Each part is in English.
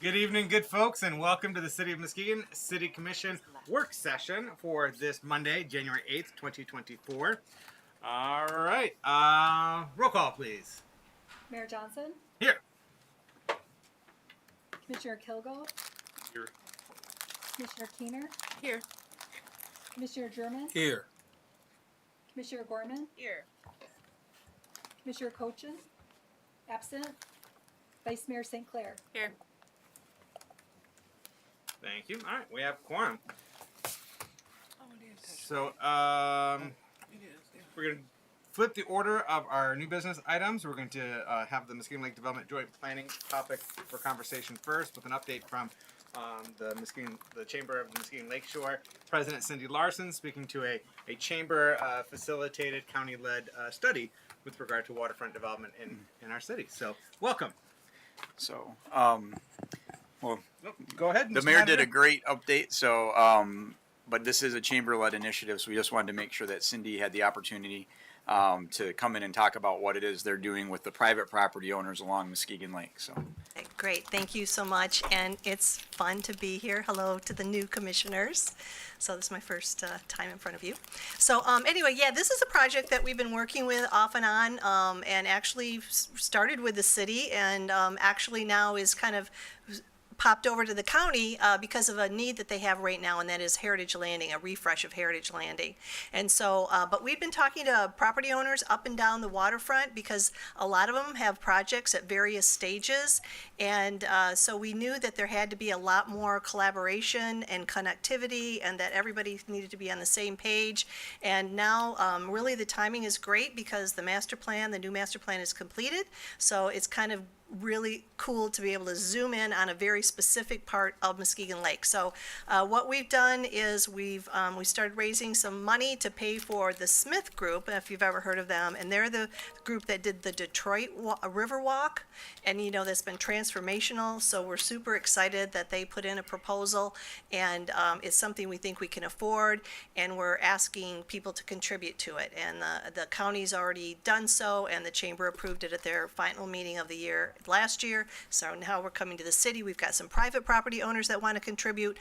Good evening, good folks, and welcome to the City of Muskegon City Commission work session for this Monday, January 8th, 2024. All right, roll call, please. Mayor Johnson, Here. Commissioner Kilgo, Here. Commissioner Keener, Here. Commissioner German, Here. Commissioner Gorman, Here. Commissioner Cochin, absent, Vice Mayor St. Clair. Here. Thank you. All right, we have quorum. So, we're going to flip the order of our new business items. We're going to have the Muskegon Lake Development Joint Planning topic for conversation first, with an update from the Chamber of the Muskegon Lakeshore President Cindy Larson, speaking to a chamber facilitated county-led study with regard to waterfront development in our city. So, welcome. So, well, Go ahead. the Mr. mayor did Manager. a great update. So, but this is a chamber-led initiative, so we just wanted to make sure that Cindy had the opportunity to come in and talk about what it is they're doing with the private property owners along Muskegon Lake. So, Great, thank you so much, and it's fun to be here. Hello to the new commissioners. So this is my first time in front of you. So anyway, yeah, this is a project that we've been working with off and on, and actually started with the city, and actually now is kind of popped over to the county because of a need that they have right now, and that is Heritage Landing, a refresh of Heritage Landing. And so, but we've been talking to property owners up and down the waterfront because a lot of them have projects at various stages. And so we knew that there had to be a lot more collaboration and connectivity, and that everybody needed to be on the same page. And now really the timing is great because the master plan, the new master plan is completed. So it's kind of really cool to be able to zoom in on a very specific part of Muskegon Lake. So what we've done is we started raising some money to pay for the Smith Group, if you've ever heard of them, and they're the group that did the Detroit River Walk, and you know that's been transformational. So we're super excited that they put in a proposal, and it's something we think we can afford, and we're asking people to contribute to it. And the county's already done so, and the chamber approved it at their final meeting of the year last year. So now we're coming to the city. We've got some private property owners that want to contribute.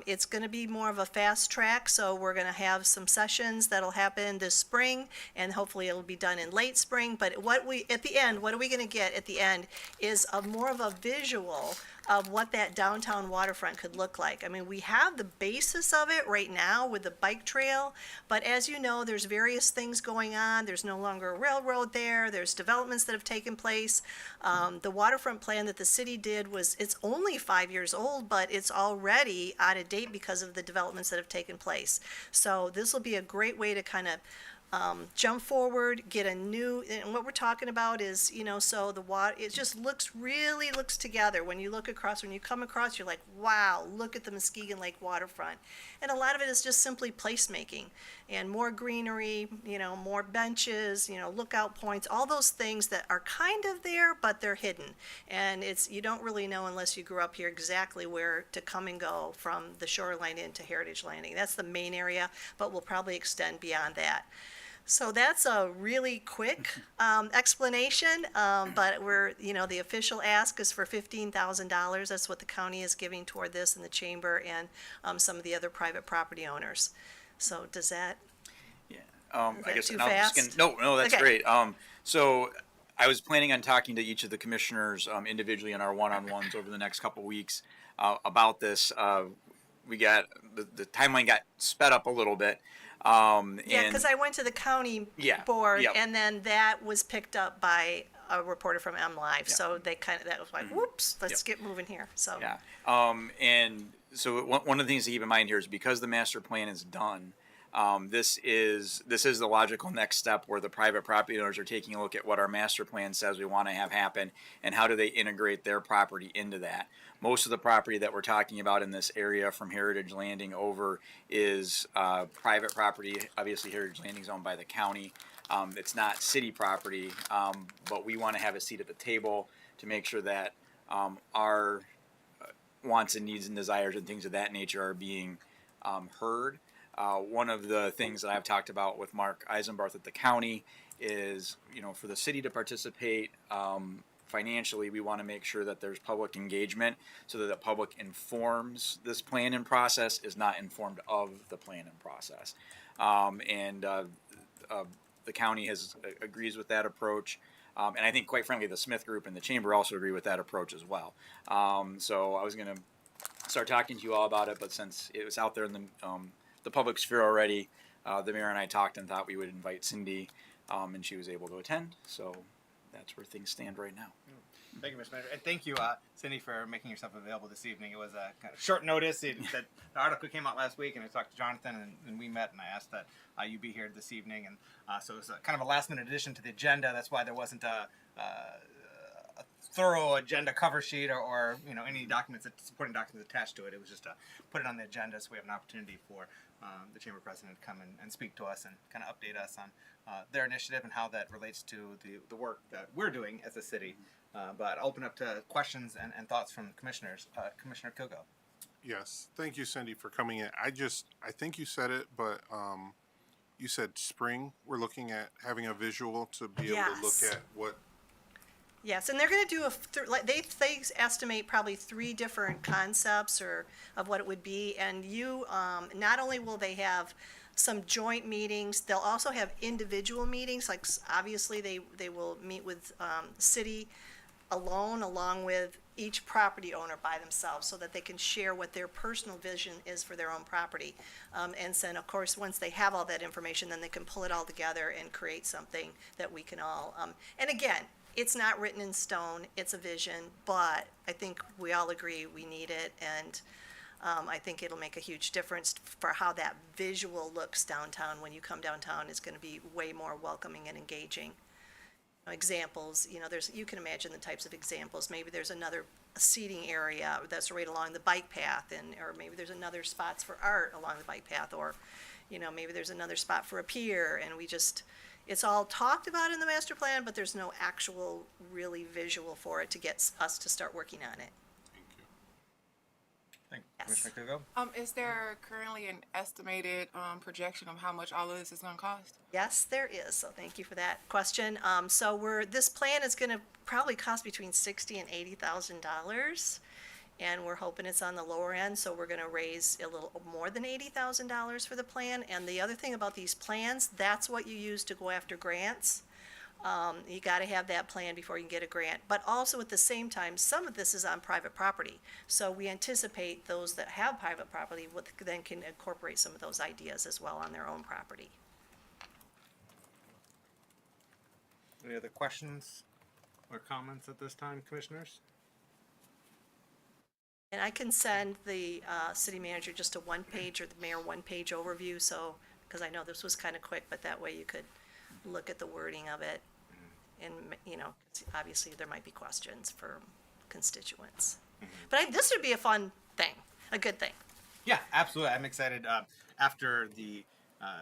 It's going to be more of a fast track, so we're going to have some sessions that'll happen this spring, and hopefully it'll be done in late spring. But what are we going to get at the end is more of a visual of what that downtown waterfront could look like. I mean, we have the basis of it right now with the bike trail, but as you know, there's various things going on. There's no longer a railroad there. There's developments that have taken place. The waterfront plan that the city did it's only 5 years old, but it's already out of date because of the developments that have taken place. So this will be a great way to kind of jump forward, get a new, and what we're talking about is, you know, so the water, it just really looks together. When you look across, when you come across, you're like, wow, look at the Muskegon Lake waterfront. And a lot of it is just simply placemaking and more greenery, you know, more benches, you know, lookout points, all those things that are kind of there, but they're hidden. And you don't really know unless you grew up here exactly where to come and go from the shoreline into Heritage Landing. That's the main area, but we'll probably extend beyond that. So that's a really quick explanation, but the official ask is for $15,000. That's what the county is giving toward this, and the chamber and some of the other private property owners. So does that? yeah. Is I that guess too now I'm just fast? no, that's Okay. great. So I was planning on talking to each of the commissioners individually in our one-on-ones over the next couple weeks about this. We got the timeline got sped up a little bit. Yeah, And because I went to the county Yeah, board, yep. and then that was picked up by a reporter from MLive. So they that was like, whoops, let's get moving here. So Yeah. And so one of the things to keep in mind here is because the master plan is done, this is the logical next step where the private property owners are taking a look at what our master plan says we want to have happen and how do they integrate their property into that. Most of the property that we're talking about in this area from Heritage Landing over is private property. Obviously, Heritage Landing is owned by the county. It's not city property, but we want to have a seat at the table to make sure that our wants and needs and desires and things of that nature are being heard. One of the things that I've talked about with Mark Eisenbarth at the county is, for the city to participate financially, we want to make sure that there's public engagement so that the public informs this plan and process, is not informed of the plan and process. The county agrees with that approach. And I think, quite frankly, the Smith Group and the Chamber also agree with that approach as well. So I was going to start talking to you all about it, but since it was out there in the public sphere already, the mayor and I talked and thought we would invite Cindy, and she was able to attend. So that's where things stand right now. Thank you, Mr. Manager. And thank you, Cindy, for making yourself available this evening. It was a kind of short notice. The article came out last week, and I talked to Jonathan, and we met, and I asked that you be here this evening. And so it was kind of a last-minute addition to the agenda. That's why there wasn't a thorough agenda cover sheet or any supporting documents attached to it. It was just to put it on the agenda so we have an opportunity for the Chamber President to come and speak to us and kind of update us on their initiative and how that relates to the work that we're doing as a city. But I'll open up to questions and thoughts from commissioners. Commissioner Kogo. Yes, thank you, Cindy, for coming in. I think you said it, but you said spring. We're looking at having a visual to be able to look Yes. at what. Yes, and they're going to do they estimate probably 3 different concepts of what it would be, and not only will they have some joint meetings, they'll also have individual meetings. Like obviously they will meet with the city alone, along with each property owner by themselves, so that they can share what their personal vision is for their own property. And then, of course, once they have all that information, then they can pull it all together and create something that we can all. And again, it's not written in stone, it's a vision, but I think we all agree we need it, and I think it'll make a huge difference for how that visual looks downtown. When you come downtown, it's going to be way more welcoming and engaging. Examples, you can imagine the types of examples. Maybe there's another seating area that's right along the bike path, or maybe there's another spots for art along the bike path, or maybe there's another spot for a pier, and it's all talked about in the master plan, but there's no actual really visual for it to get us to start working on it. Thank you. Yes. Commissioner Kogo. Is there currently an estimated projection of how much all of this is going to cost? Yes, there is, so thank you for that question. This plan is gonna probably cost between $60,000 and $80,000, and we're hoping it's on the lower end, so we're gonna raise a little more than $80,000 for the plan. And the other thing about these plans, that's what you use to go after grants. You gotta have that plan before you can get a grant, but also at the same time, some of this is on private property. So we anticipate those that have private property then can incorporate some of those ideas as well on their own property. Any other questions or comments at this time, commissioners? And I can send the city manager just a one-page, or the mayor one-page overview, because I know this was kind of quick, but that way you could look at the wording of it. And, 'cause obviously there might be questions for constituents. But this would be a fun thing, a good thing. Yeah, absolutely. I'm excited. After the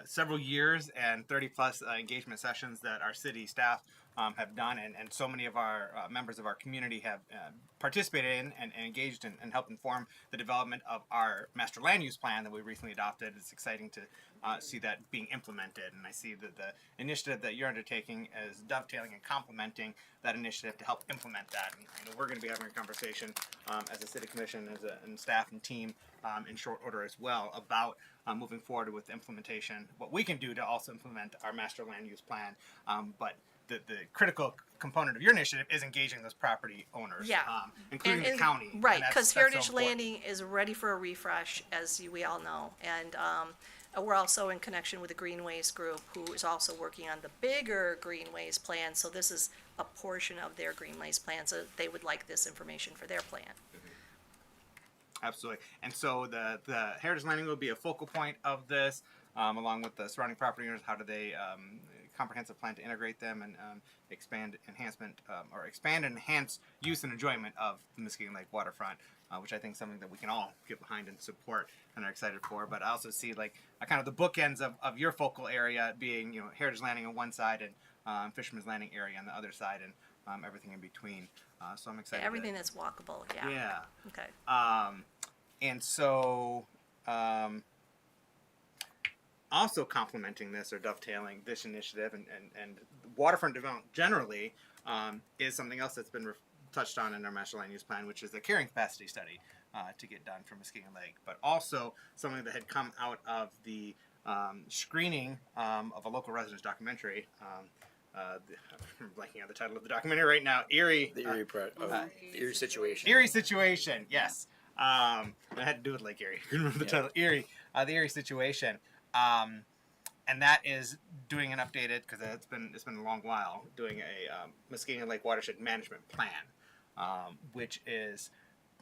several years and 30-plus engagement sessions that our city staff have done, and so many of our members of our community have participated in and engaged and helped inform the development of our master land use plan that we recently adopted. It's exciting to see that being implemented, and I see that the initiative that you're undertaking is dovetailing and complementing that initiative to help implement that. And we're going to be having a conversation as a city commission, and staff and team in short order as well about moving forward with implementation, what we can do to also implement our master land use plan. But the critical component of your initiative is engaging those property owners, Yeah. including the county. Right, And because that's so Heritage important. Landing is ready for a refresh, as we all know. And we're also in connection with the Greenways Group, who is also working on the bigger Greenways plan. So this is a portion of their Greenways plan, so they would like this information for their plan. Absolutely. And so the Heritage Landing will be a focal point of this, along with the surrounding property owners. How do they comprehensive plan to integrate them and expand and enhance use and enjoyment of the Muskegon Lake waterfront, which I think is something that we can all get behind and support and are excited for. But I also see kind of the bookends of your focal area being Heritage Landing on one side and Fisherman's Landing area on the other side, and everything in between. So I'm excited. Everything that's walkable, yeah. Yeah. Okay. And so, also complementing this or dovetailing this initiative and waterfront development generally, is something else that's been touched on in our master land use plan, which is the carrying capacity study to get done for Muskegon Lake, but also something that had come out of the screening of a local residents documentary. I'm blanking on the title of the documentary right now. Erie. Erie situation. Erie situation. Yes. I had to do it like Erie. Couldn't remember the title. Erie. The Erie situation. And that is doing an updated, because it's been a long while, doing a Muskegon Lake watershed management plan, which is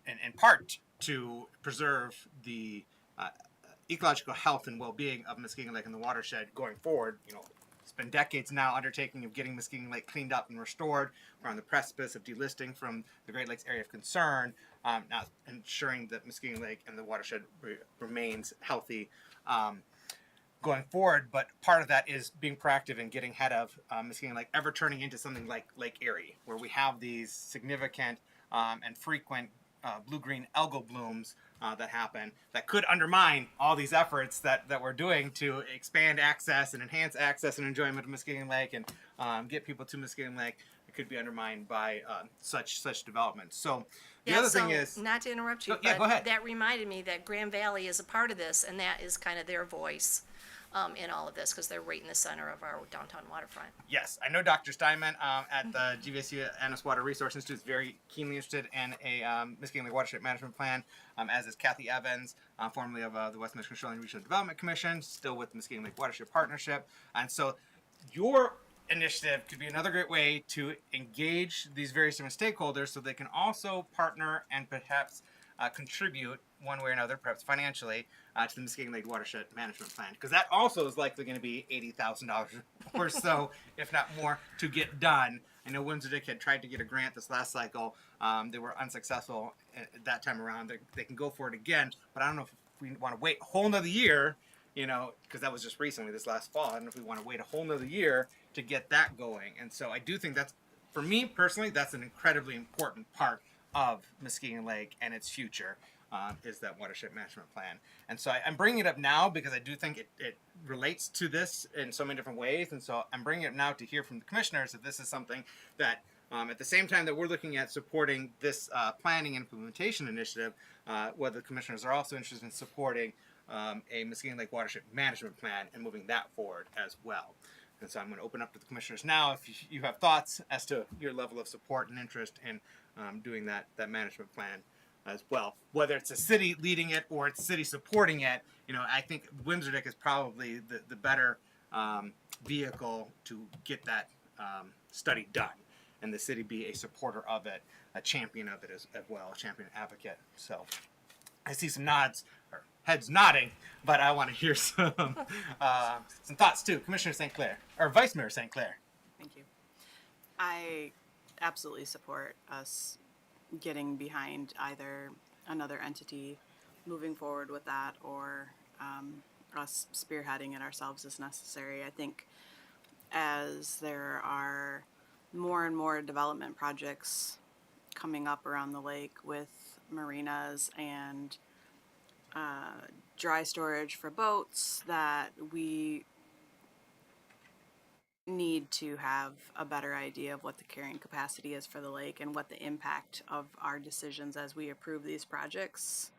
in part to preserve the ecological health and well-being of Muskegon Lake and the watershed going forward. It's been decades now undertaking of getting Muskegon Lake cleaned up and restored. We're on the precipice of delisting from the Great Lakes area of concern, now ensuring that Muskegon Lake and the watershed remains healthy going forward. But part of that is being proactive and getting ahead of Muskegon Lake ever turning into something like Lake Erie, where we have these significant and frequent blue-green algal blooms that happen that could undermine all these efforts that we're doing to expand access and enhance access and enjoyment of Muskegon Lake and get people to Muskegon Lake. It could be undermined by such development. So the other thing is, not to interrupt you, Oh, yeah, but go ahead. that reminded me that Grand Valley is a part of this, and that is kind of their voice in all of this, because they're right in the center of our downtown waterfront. yes, I know Dr. Steinman at the GVSU Annis Water Resource Institute is very keenly interested in a Muskegon Lake Watershed Management Plan, as is Kathy Evans, formerly of the West Michigan Shoreline Regional Development Commission, still with the Muskegon Lake Watershed Partnership. And so your initiative could be another great way to engage these various different stakeholders so they can also partner and perhaps contribute one way or another, perhaps financially, to the Muskegon Lake Watershed Management Plan, because that also is likely going to be $80,000 or so, if not more, to get done. I know Windsor-Dick had tried to get a grant this last cycle. They were unsuccessful that time around. They can go for it again, but I don't know if we want to wait a whole nother year, because that was just recently, this last fall. I don't know if we want to wait a whole nother year to get that going. And so I do think that's, for me personally, that's an incredibly important part of Muskegon Lake and its future, is that watershed management plan. And so I'm bringing it up now because I do think it relates to this in so many different ways. And so I'm bringing it up now to hear from the commissioners if this is something that, at the same time that we're looking at supporting this planning and implementation initiative, whether the commissioners are also interested in supporting a Muskegon Lake watershed management plan and moving that forward as well. And so I'm going to open up to the commissioners now if you have thoughts as to your level of support and interest in doing that management plan as well. Whether it's a city leading it or it's city supporting it, I think Windsor-Dick is probably the better vehicle to get that study done, and the city be a supporter of it, a champion of it as well, a champion advocate. So I see some nods, or heads nodding, but I want to hear some thoughts too. Commissioner St. Clair, or Vice Mayor St. Clair. Thank you. I absolutely support us getting behind either another entity moving forward with that, or us spearheading it ourselves as necessary. I think as there are more and more development projects coming up around the lake with marinas and dry storage for boats, that we need to have a better idea of what the carrying capacity is for the lake and what the impact of our decisions as we approve these projects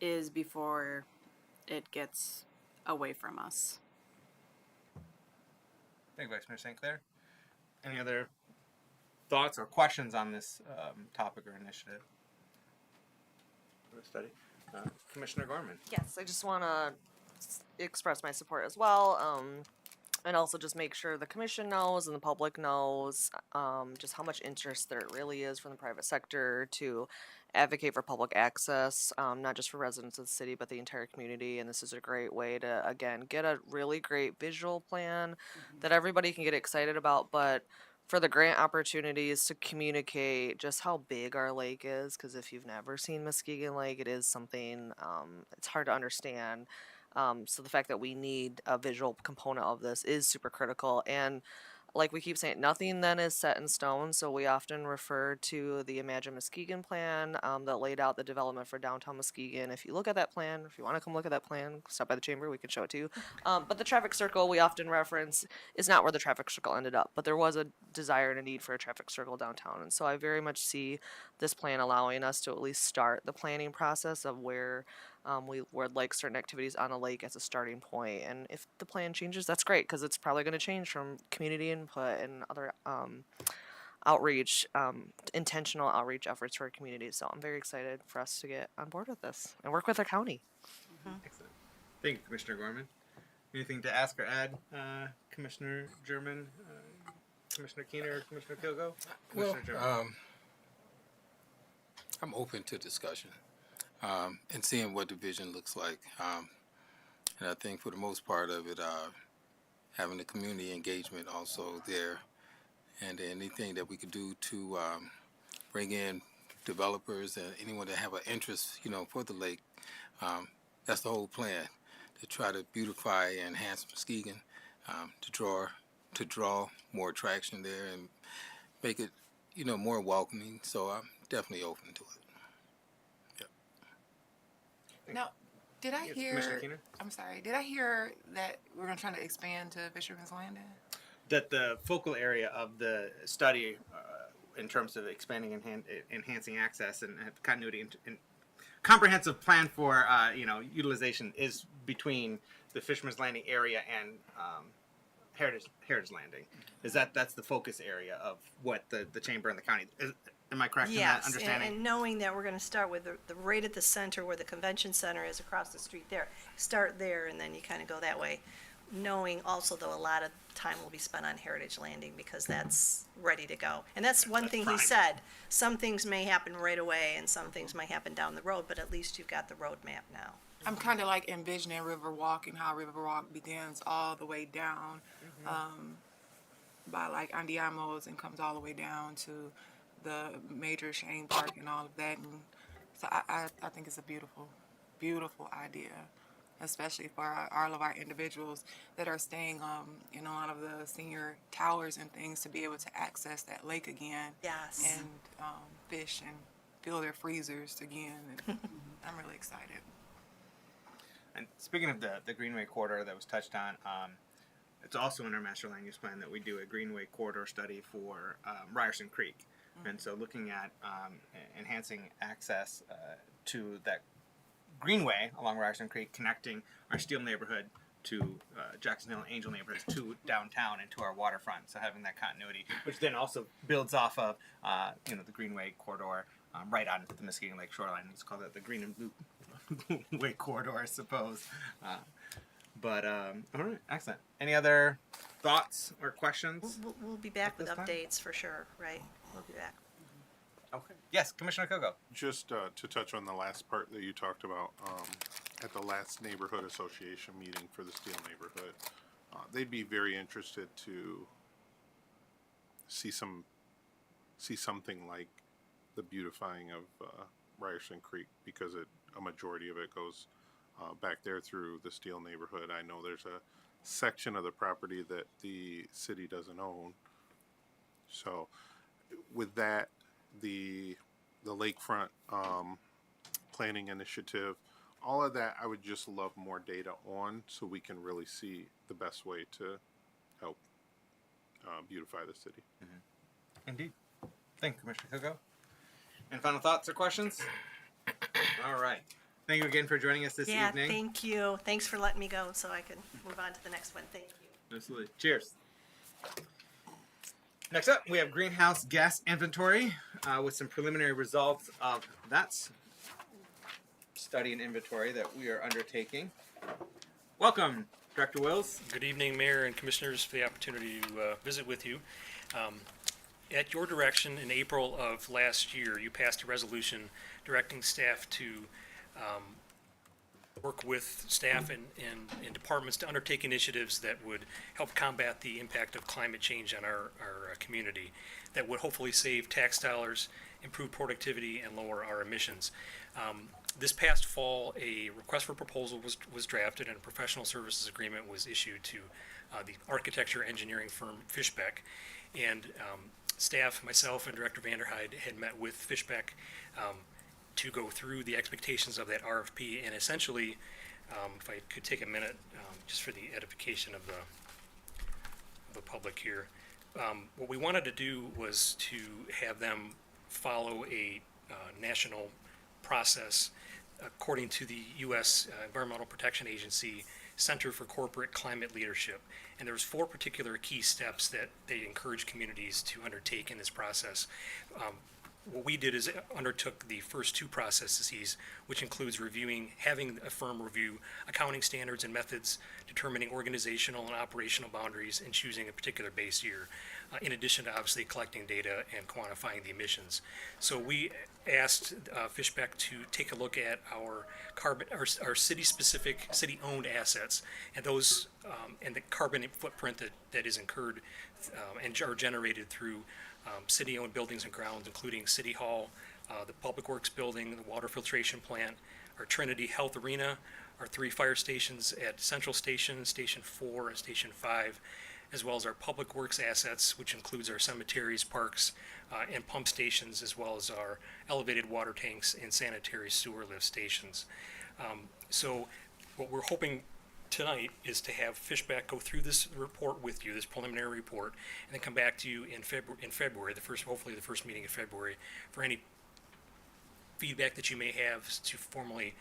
is before it gets away from us. Thank you, Vice Mayor St. Clair. Any other thoughts or questions on this topic or initiative or study? Commissioner Gorman. Yes, I just want to express my support as well, and also just make sure the commission knows and the public knows just how much interest there really is from the private sector to advocate for public access, not just for residents of the city, but the entire community. And this is a great way to, again, get a really great visual plan that everybody can get excited about, but for the grant opportunities to communicate just how big our lake is, because if you've never seen Muskegon Lake, it is something, it's hard to understand. So the fact that we need a visual component of this is super critical. And like we keep saying, nothing then is set in stone. So we often refer to the Imagine Muskegon plan that laid out the development for downtown Muskegon. If you look at that plan, if you want to come look at that plan, stop by the chamber, we can show it to you. But the traffic circle we often reference is not where the traffic circle ended up, but there was a desire and a need for a traffic circle downtown. And so I very much see this plan allowing us to at least start the planning process of where we would like certain activities on a lake as a starting point. And if the plan changes, that's great, because it's probably going to change from community input and other outreach, intentional outreach efforts for our community. So I'm very excited for us to get on board with this and work with our county. Excellent. Thank you, Commissioner Gorman. Anything to ask or add, Commissioner German, Commissioner Keener, or Commissioner Kilgo? Well, Commissioner German. I'm open to discussion and seeing what the vision looks like. And I think for the most part of it, having the community engagement also there, and anything that we could do to bring in developers and anyone that have an interest, for the lake. That's the whole plan, to try to beautify and enhance Muskegon, to draw more attraction there and make it, more welcoming. So I'm definitely open to it. Now, did I Yes, hear? Commissioner Keener? I'm sorry. Did I hear that we're gonna try to expand to Fisherman's Landing? That the focal area of the study, in terms of expanding and enhancing access and continuity and comprehensive plan for utilization, is between the Fisherman's Landing area and Heritage Landing. That's the focus area of what the chamber and the county is. Am I correct in that Yes, understanding? and knowing that we're gonna start with the right at the center where the convention center is across the street there. Start there and then you kinda go that way. Knowing also though a lot of time will be spent on Heritage Landing because that's ready to go. And that's one thing he prime. said, some things may happen right away and some things might happen down the road, but at least you've got the roadmap now. I'm kind of like envisioning Riverwalk and how Riverwalk begins all the way down by like Andiamo's and comes all the way down to the major Shane Park and all of that. And so I think it's a beautiful, beautiful idea, especially for all of our individuals that are staying in a lot of the senior towers and things, to be able to access that lake again. Yes. And fish and fill their freezers again. And I'm really excited. And speaking of the Greenway corridor that was touched on, it's also in our master land use plan that we do a Greenway corridor study for Ryerson Creek. And so looking at enhancing access to that Greenway along Ryerson Creek, connecting our Steel neighborhood to Jackson Hill and Angel neighborhoods to downtown and to our waterfront. So having that continuity, which then also builds off of the Greenway corridor right on the Muskegon Lake shoreline. Let's call it the Green and Blue Way corridor, I suppose. All right, excellent. Any other thoughts or questions? We'll be back with this time? updates for sure, right? We'll be back. Okay. Yes, Commissioner Kogo. Just to touch on the last part that you talked about, at the last neighborhood association meeting for the Steel neighborhood, they'd be very interested to see something like the beautifying of Ryerson Creek, because a majority of it goes back there through the Steel neighborhood. I know there's a section of the property that the city doesn't own. So with that, the lakefront planning initiative, all of that, I would just love more data on, so we can really see the best way to help beautify the city. Indeed. Thank you, Commissioner Kogo. And final thoughts or questions? All right. Thank you again for joining us this Yeah, evening. thank you. Thanks for letting me go so I can move on to the next one. Thank you. Absolutely. Cheers. Next up, we have greenhouse gas inventory with some preliminary results of that study and inventory that we are undertaking. Welcome, Director Wills. Good evening, Mayor and Commissioners, for the opportunity to visit with you. At your direction, in April of last year, you passed a resolution directing staff to work with staff and departments to undertake initiatives that would help combat the impact of climate change on our community, that would hopefully save tax dollars improve productivity, and lower our emissions. This past fall, a request for proposal was drafted and a professional services agreement was issued to the architecture engineering firm Fishbeck. And staff, myself, and Director Vanderhyde had met with Fishbeck to go through the expectations of that RFP. And essentially, if I could take a minute just for the edification of the public here, what we wanted to do was to have them follow a national process according to the U.S. Environmental Protection Agency Center for Corporate Climate Leadership. And there was 4 particular key steps that they encourage communities to undertake in this process. What we did is undertook the first 2 processes, which includes having a firm review accounting standards and methods, determining organizational and operational boundaries, and choosing a particular base year, in addition to obviously collecting data and quantifying the emissions. So we asked Fishbeck to take a look at our city-specific, city-owned assets, and those and the carbon footprint that is incurred and are generated through city-owned buildings and grounds, including City Hall, the Public Works Building, the water filtration plant, our Trinity Health Arena, our 3 fire stations at Central Station, Station 4, and Station 5, as well as our Public Works assets, which includes our cemeteries, parks, and pump stations, as well as our elevated water tanks and sanitary sewer lift stations. So what we're hoping tonight is to have Fishbeck go through this report with you, this preliminary report, and then come back to you in February, hopefully the first meeting in February, for any feedback that you may have to formally,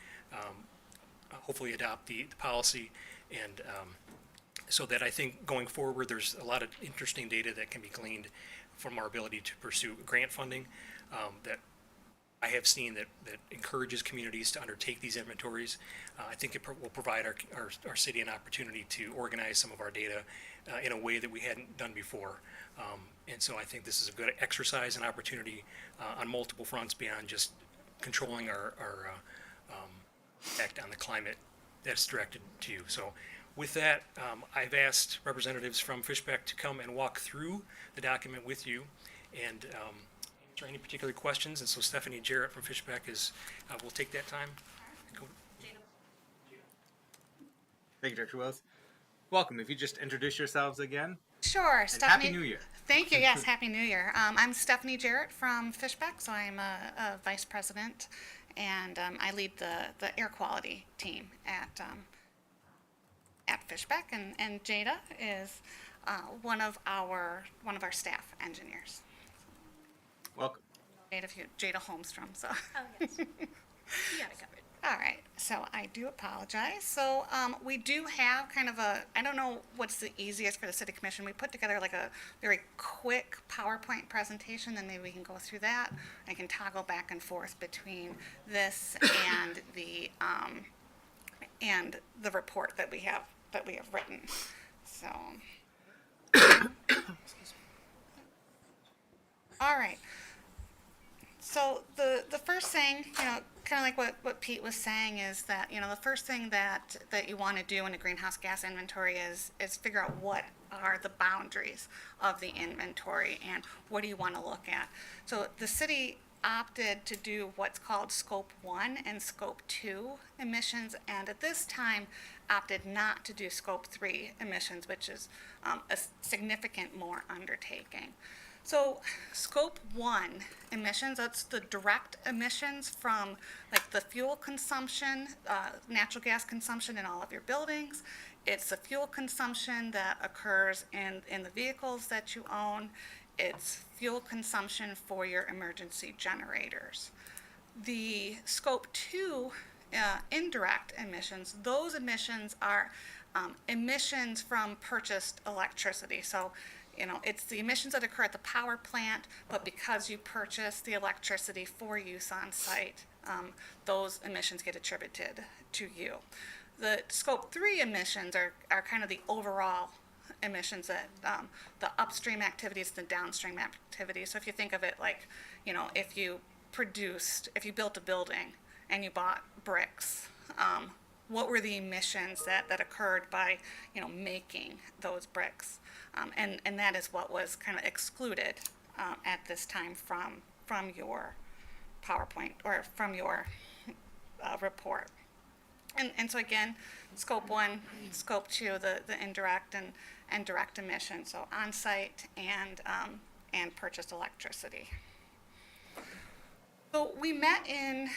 hopefully adopt the policy. And so that I think going forward, there's a lot of interesting data that can be gleaned from our ability to pursue grant funding that I have seen that encourages communities to undertake these inventories. I think it will provide our city an opportunity to organize some of our data in a way that we hadn't done before. And so I think this is a good exercise and opportunity on multiple fronts beyond just controlling our impact on the climate that's directed to you. So with that, I've asked representatives from Fishbeck to come and walk through the document with you and answer any particular questions. And so Stephanie Jarrett from Fishbeck will take that time. Thank you, Director Willis. Welcome. If you just introduce yourselves again. Sure, And Stephanie. Happy New Year. Thank you. Yes, Happy New Year. I'm Stephanie Jarrett from Fishbeck, so I'm a vice president, and I lead the air quality team at Fishbeck, and Jada is one of our staff engineers. Welcome. Jada Holmstrom. So. Oh, yes. You got it covered. All right, so I do apologize. So we do have kind of I don't know what's the easiest for the city commission. We put together like a very quick PowerPoint presentation, and maybe we can go through that. I can toggle back and forth between this and the report that we have written. So, all right. So the first thing, kind of like what Pete was saying, is that, the first thing that you want to do in a greenhouse gas inventory is figure out what are the boundaries of the inventory and what do you want to look at. So the city opted to do what's called Scope 1 and Scope 2 emissions, and at this time opted not to do Scope 3 emissions, which is a significant more undertaking. So Scope 1 emissions, that's the direct emissions from like the fuel consumption, natural gas consumption in all of your buildings. It's the fuel consumption that occurs in the vehicles that you own. It's fuel consumption for your emergency generators. The Scope 2 indirect emissions, those emissions are emissions from purchased electricity. So it's the emissions that occur at the power plant, but because you purchase the electricity for use on site, those emissions get attributed to you. The Scope 3 emissions are kind of the overall emissions that the upstream activities, the downstream activities. So if you think of it like, if you built a building and you bought bricks, what were the emissions that occurred by, making those bricks? And that is what was kind of excluded at this time from from your PowerPoint or from your report. And so again, scope 1, scope 2, the indirect and direct emissions, so on-site and purchased electricity. So we met in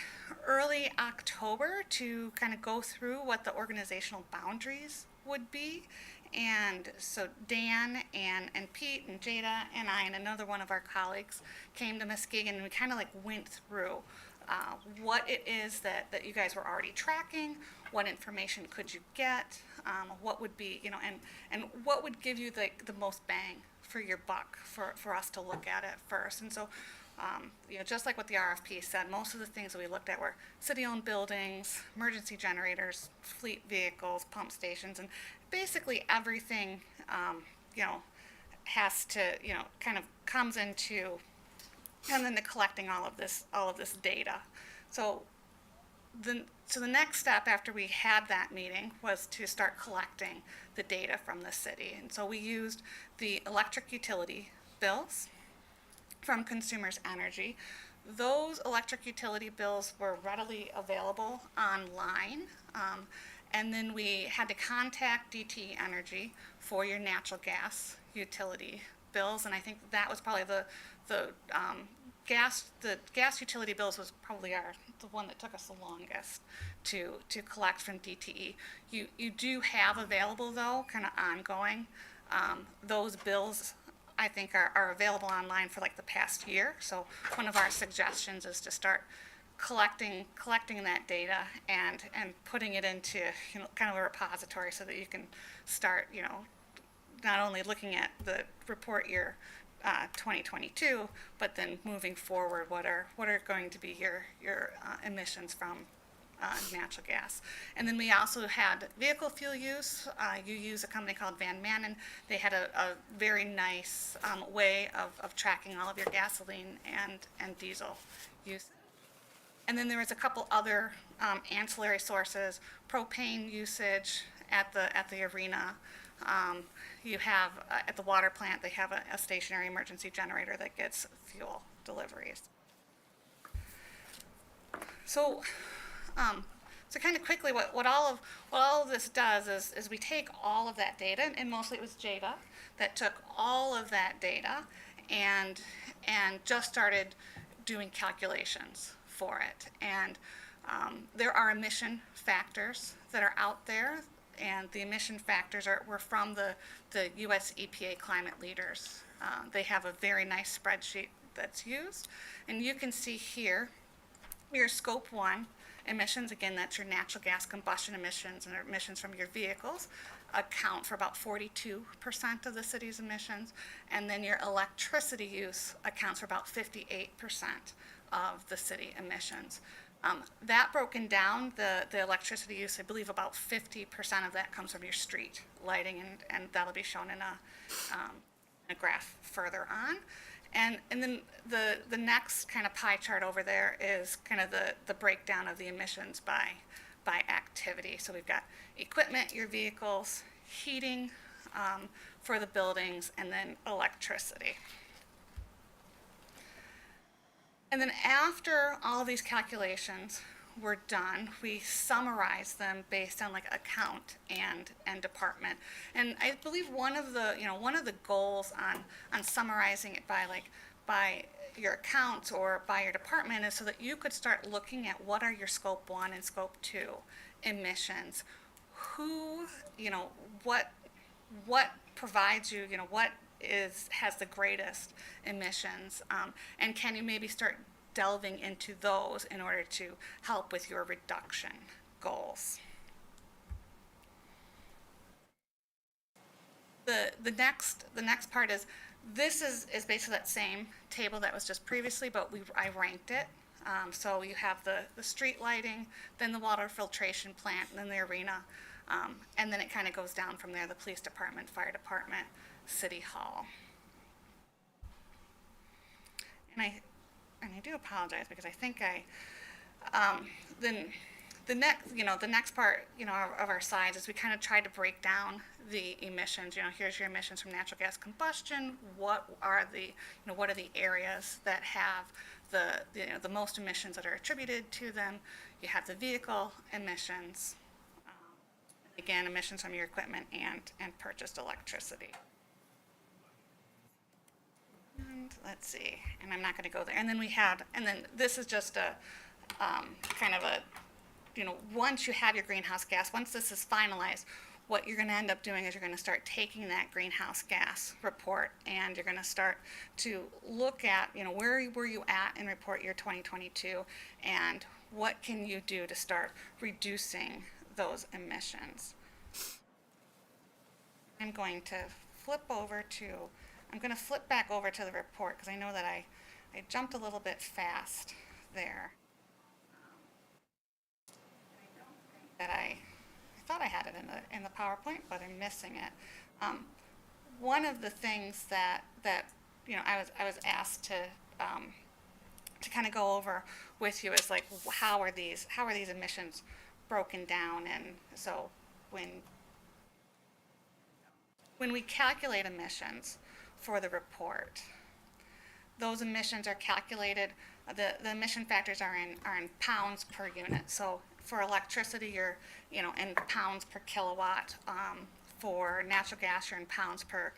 early October to kind of go through what the organizational boundaries would be. And so Dan and Pete and Jada and I and another one of our colleagues came to Muskegon, and we kind of like went through what it is that you guys were already tracking, what information could you get, what would be, and what would give you the most bang for your buck for us to look at first. And so, just like what the RFP said, most of the things that we looked at were city-owned buildings, emergency generators, fleet vehicles, pump stations, and basically everything, has to, kind of comes into, and then the collecting all of this data. So the next step after we had that meeting was to start collecting the data from the city. And so we used the electric utility bills from Consumers Energy. Those electric utility bills were readily available online. And then we had to contact DTE Energy for your natural gas utility bills. And I think that was probably the gas utility bills was probably the one that took us the longest to collect from DTE. You do have available though, kind of ongoing, those bills I think are available online for like the past year. So one of our suggestions is to start collecting that data and putting it into kind of a repository so that you can start not only looking at the report year 2022, but then moving forward, what are going to be your emissions from natural gas. And then we also had vehicle fuel use. You use a company called Van Manen. They had a very nice way of tracking all of your gasoline and diesel use. And then there was a couple other ancillary sources, propane usage at the arena. You have, at the water plant, they have a stationary emergency generator that gets fuel deliveries. So kind of quickly, what all of this does is we take all of that data, and mostly it was Jada that took all of that data and just started doing calculations for it. And there are emission factors that are out there, and the emission factors were from the U.S. EPA climate leaders. They have a very nice spreadsheet that's used, and you can see here your scope 1 emissions. Again, that's your natural gas combustion emissions and emissions from your vehicles, account for about 42% of the city's emissions, and then your electricity use accounts for about 58% of the city emissions. That broken down, the electricity use, I believe about 50% of that comes from your street lighting, and that'll be shown in a graph further on. And then the next kind of pie chart over there is kind of the breakdown of the emissions by activity. So we've got equipment, your vehicles, heating for the buildings, and then electricity. And then after all these calculations were done, we summarized them based on like account and department. And I believe one of the goals on summarizing it by your account or by your department is so that you could start looking at what are your scope 1 and scope 2 emissions. Who, what provides you, what has the greatest emissions, and can you maybe start delving into those in order to help with your reduction goals. The next part is this is basically that same table that was just previously, but I ranked it. So you have the street lighting, then the water filtration plant, and then the arena, and then it kind of goes down from there: the police department, fire department, city hall. And I do apologize because I think then the next part, of our slides is we kind of tried to break down the emissions. Here's your emissions from natural gas combustion. What are the areas that have the most emissions that are attributed to them. You have the vehicle emissions, again, emissions from your equipment and purchased electricity. And let's see, and I'm not going to go there. And then this is just a kind of a, once you have your greenhouse gas, once this is finalized, what you're going to end up doing is you're going to start taking that greenhouse gas report and you're going to start to look at, where were you at in report year 2022 and what can you do to start reducing those emissions. I'm going to flip back over to the report because I know that I jumped a little bit fast there. I thought I had it in the PowerPoint, but I'm missing it. One of the things that I was asked to kind of go over with you is like how are these emissions broken down, and so when we calculate emissions for the report, those emissions are calculated. The emission factors are in pounds per unit. So for electricity, you're in pounds per kilowatt. For natural gas, you're in pounds per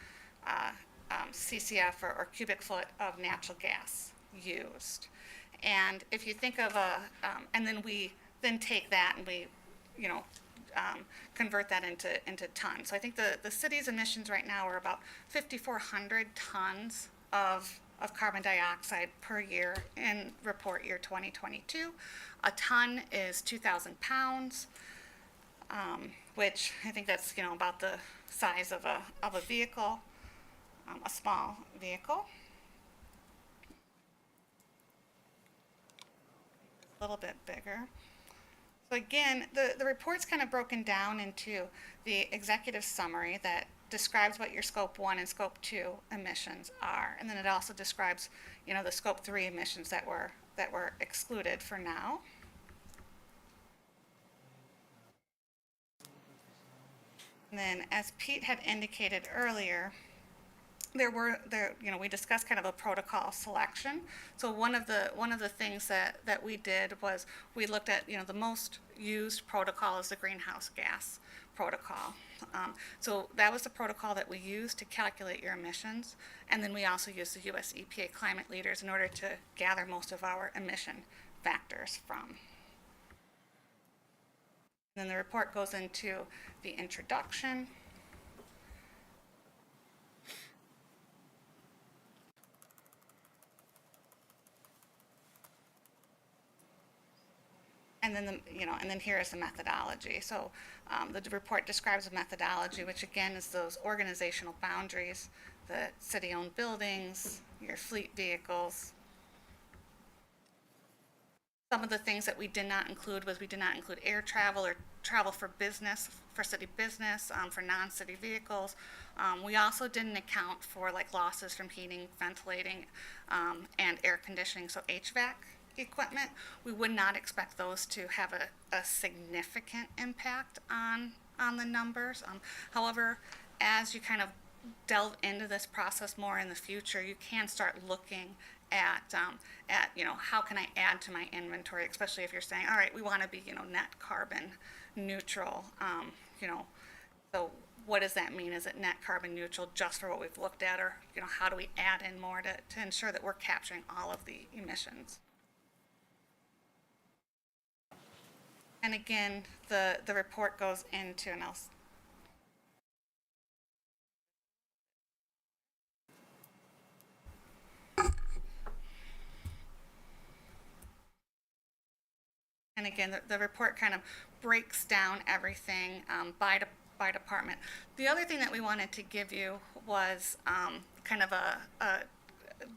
CCF or cubic foot of natural gas used. And if you think of and then we take that and we, convert that into tons. So I think the city's emissions right now are about 5,400 tons of carbon dioxide per year in report year 2022. A ton is 2,000 pounds, which I think that's about the size of a vehicle, a small vehicle. A little bit bigger. So again, the report's kind of broken down into the executive summary that describes what your scope 1 and scope 2 emissions are, and then it also describes the scope 3 emissions that were excluded for now. And then, as Pete had indicated earlier, we discussed kind of a protocol selection. So one of the things that we did was we looked at the most used protocol is the greenhouse gas protocol. So that was the protocol that we used to calculate your emissions, and then we also used the US EPA climate leaders in order to gather most of our emission factors from. Then the report goes into the introduction. And then and then here is the methodology. So the report describes the methodology, which again is those organizational boundaries, the city-owned buildings, your fleet vehicles. Some of the things that we did not include was we did not include air travel or travel for business, for city business, for non-city vehicles. We also didn't account for like losses from heating, ventilating, and air conditioning, so HVAC equipment. We would not expect those to have a significant impact on the numbers. However, as you kind of delve into this process more in the future, you can start looking at how can I add to my inventory, especially if you're saying, all right, we want to be net carbon neutral. So what does that mean? Is it net carbon neutral just for what we've looked at, or how do we add in more to ensure that we're capturing all of the emissions? And again, the report goes into, and I'll and again, the report kind of breaks down everything by department. The other thing that we wanted to give you was kind of a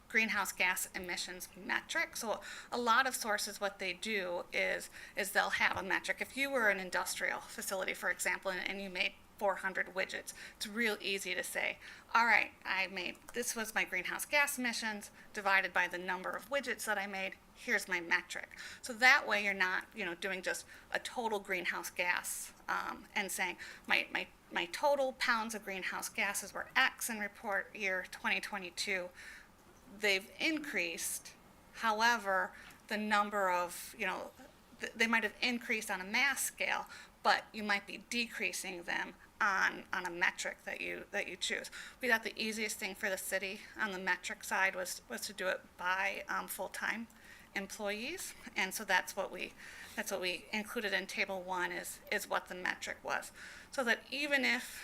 greenhouse gas emissions metric. So a lot of sources, what they do is they'll have a metric. If you were an industrial facility, for example, and you made 400 widgets, it's real easy to say, all right, this was my greenhouse gas emissions divided by the number of widgets that I made. Here's my metric. So that way you're not, doing just a total greenhouse gas and saying my total pounds of greenhouse gases were X in report year 2022. They've increased. However, the number of, they might have increased on a mass scale, but you might be decreasing them on a metric that you choose. We thought the easiest thing for the city on the metric side was to do it by full-time employees, and so that's what we included in table 1 is what the metric was, so that even if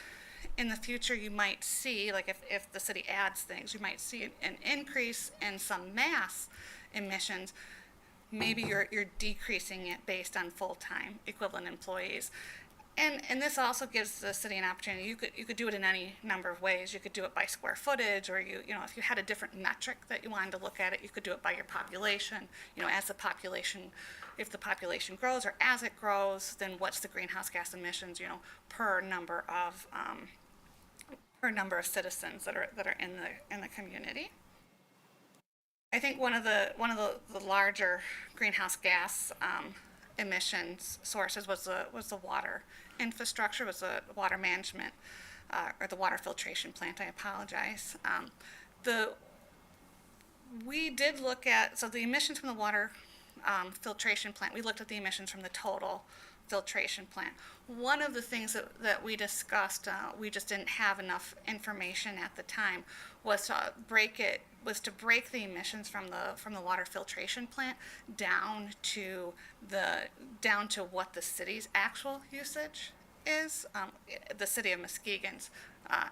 in the future you might see, like if the city adds things, you might see an increase in some mass emissions. Maybe you're decreasing it based on full-time equivalent employees. And this also gives the city an opportunity. You could do it in any number of ways. You could do it by square footage, or if you had a different metric that you wanted to look at it, you could do it by your population. As the population, if the population grows or as it grows, then what's the greenhouse gas emissions, per number of citizens that are in the community. I think one of the larger greenhouse gas emissions sources was the water infrastructure, was the water management or the water filtration plant. I apologize. We did look at, so the emissions from the water filtration plant. We looked at the emissions from the total filtration plant. One of the things that we discussed, we just didn't have enough information at the time, was to break the emissions from the water filtration plant down to what the city's actual usage is. The city of Muskegon's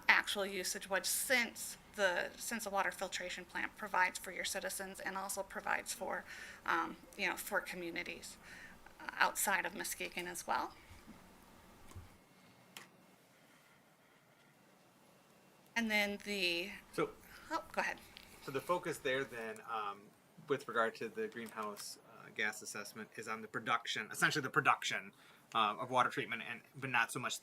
actual usage was since the water filtration plant provides for your citizens and also provides for for communities outside of Muskegon as well. And then So go ahead. So the focus there then, with regard to the greenhouse gas assessment, is on the production, essentially the production of water treatment, but not so much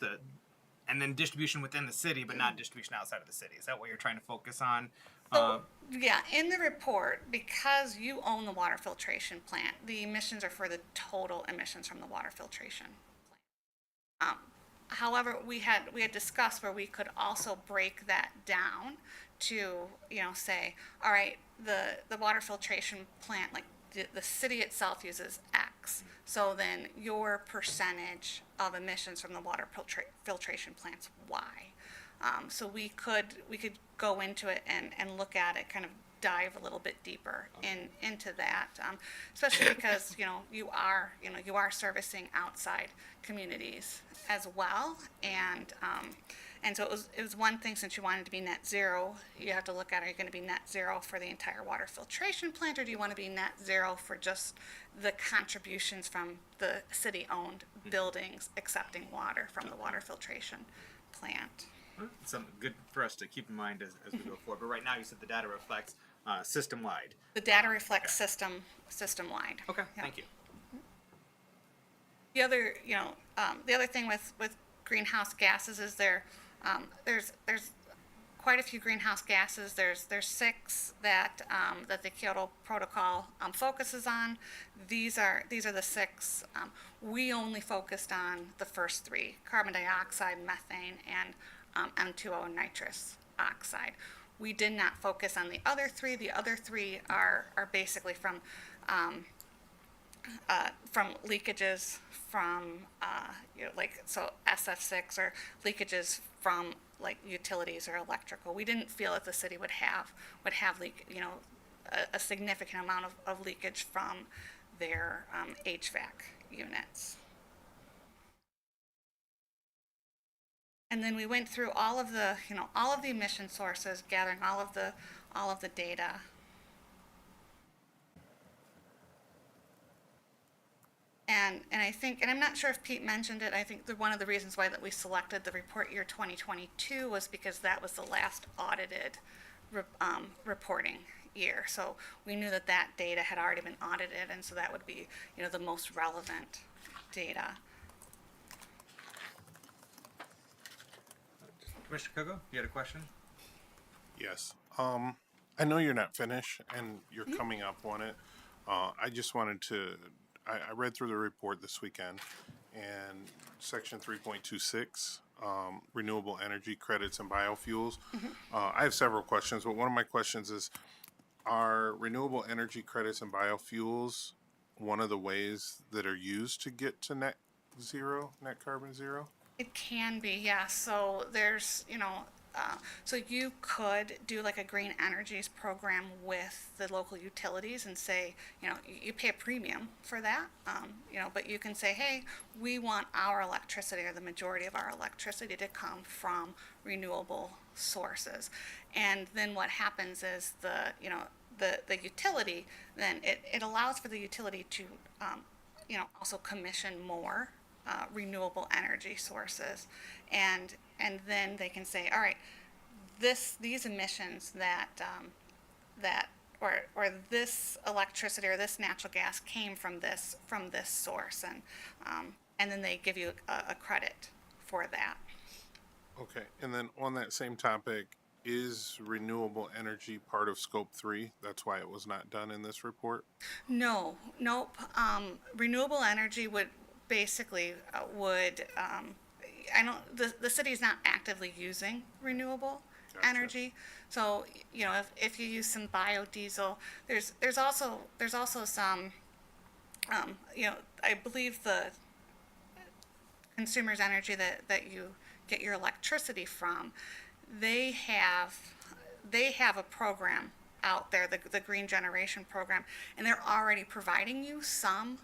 and then distribution within the city, but not distribution outside of the city. Is that what you're trying to focus on? So, yeah, in the report, because you own the water filtration plant, the emissions are for the total emissions from the water filtration plant. However, we had discussed where we could also break that down to, say, all right, the water filtration plant, like the city itself uses X. So then your percentage of emissions from the water filtration plant's Y. So we could go into it and look at it, kind of dive a little bit deeper into that, especially because you are servicing outside communities as well, and so it was one thing, since you wanted to be net zero, you have to look at, are you going to be net zero for the entire water filtration plant, or do you want to be net zero for just the contributions from the city-owned buildings accepting water from the water filtration plant? Something good for us to keep in mind as we go forward. But right now, you said the data reflects system-wide. The data reflects system-wide. Okay, Yeah. thank you. The other thing with greenhouse gases is there's quite a few greenhouse gases. There's 6 that the Kyoto Protocol focuses on. These are the 6. We only focused on the first 3: carbon dioxide, methane, and N2O, nitrous oxide. We did not focus on the other 3. The other 3 are basically from leakages from so SF6, or leakages from like utilities or electrical. We didn't feel that the city would have a significant amount of leakage from their HVAC units. And then we went through all of the emission sources, gathering all of the data. And I think, and I'm not sure if Pete mentioned it, I think one of the reasons why that we selected the report year 2022 was because that was the last audited reporting year. So we knew that data had already been audited, and so that would be, the most relevant data. Commissioner Kogo, you had a question? Yes. I know you're not finished and you're coming up on it. I just wanted to, I read through the report this weekend, and section 3.26, renewable energy credits and biofuels. I have several questions, but one of my questions is, are renewable energy credits and biofuels one of the ways that are used to get to net carbon zero? It can be, yes. So there's, so you could do like a green energies program with the local utilities and say, you pay a premium for that, but you can say, hey, we want our electricity or the majority of our electricity to come from renewable sources. And then what happens is the utility, then it allows for the utility to, also commission more renewable energy sources, and then they can say, all right, these emissions or this electricity or this natural gas came from this source, and then they give you a credit for that. Okay, and then on that same topic, is renewable energy part of scope 3? That's why it was not done in this report? No, nope. Renewable energy would basically I don't, the city is not actively using renewable energy. So, if you use some biodiesel, there's also some, I believe the Consumers Energy that you get your electricity from, they have a program out there, the Green Generation program, and they're already providing you some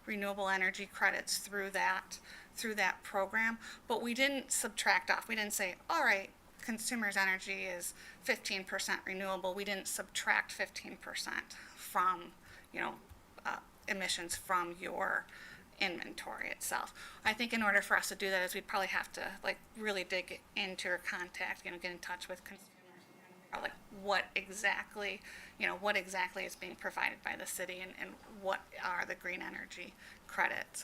renewable energy credits through that program. But we didn't subtract off. We didn't say, all right, Consumers Energy is 15% renewable. We didn't subtract 15% from emissions from your inventory itself. I think in order for us to do that is we'd probably have to really dig into or contact, get in touch with consumers, what exactly is being provided by the city, and what are the green energy credits,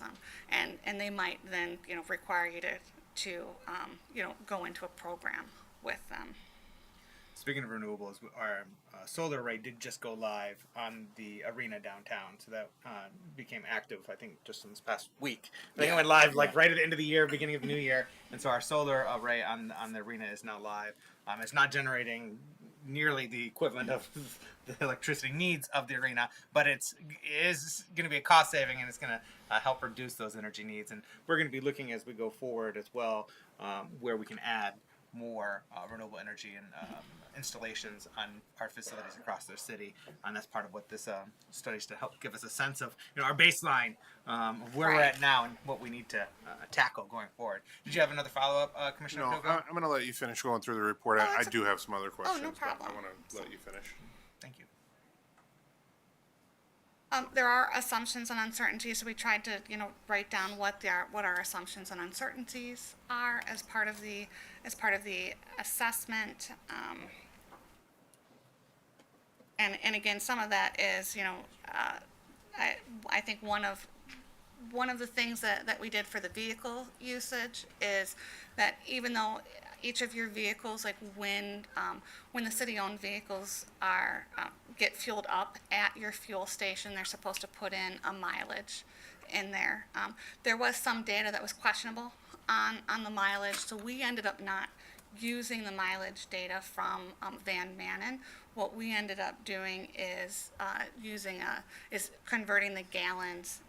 and they might then require you to go into a program with them. Speaking of renewables, our solar array did just go live on the arena downtown, so that became active, I think, just in this past week. I think it went live right at the end of the year, beginning of the new year, and so our solar array on the arena is now live. It's not generating nearly the equivalent of the electricity needs of the arena, but it is going to be a cost saving, and it's going to help reduce those energy needs. And we're going to be looking as we go forward as well, where we can add more renewable energy and installations on our facilities across the city, and that's part of what this study is to help give us a sense of our baseline of where we're at now and what we need to tackle going forward. Did you have another follow-up, Commissioner No, Kogo? I'm going to let you finish going through the report. I do have some other questions, no but problem. I want to let you finish. Thank you. There are assumptions and uncertainties, so we tried to, write down what our assumptions and uncertainties are as part of the assessment. And again, some of that is, I think one of the things that we did for the vehicle usage is that even though each of your vehicles, when the city-owned vehicles get fueled up at your fuel station, they're supposed to put in a mileage in there. There was some data that was questionable on the mileage, so we ended up not using the mileage data from Van Manen. What we ended up doing is converting the gallons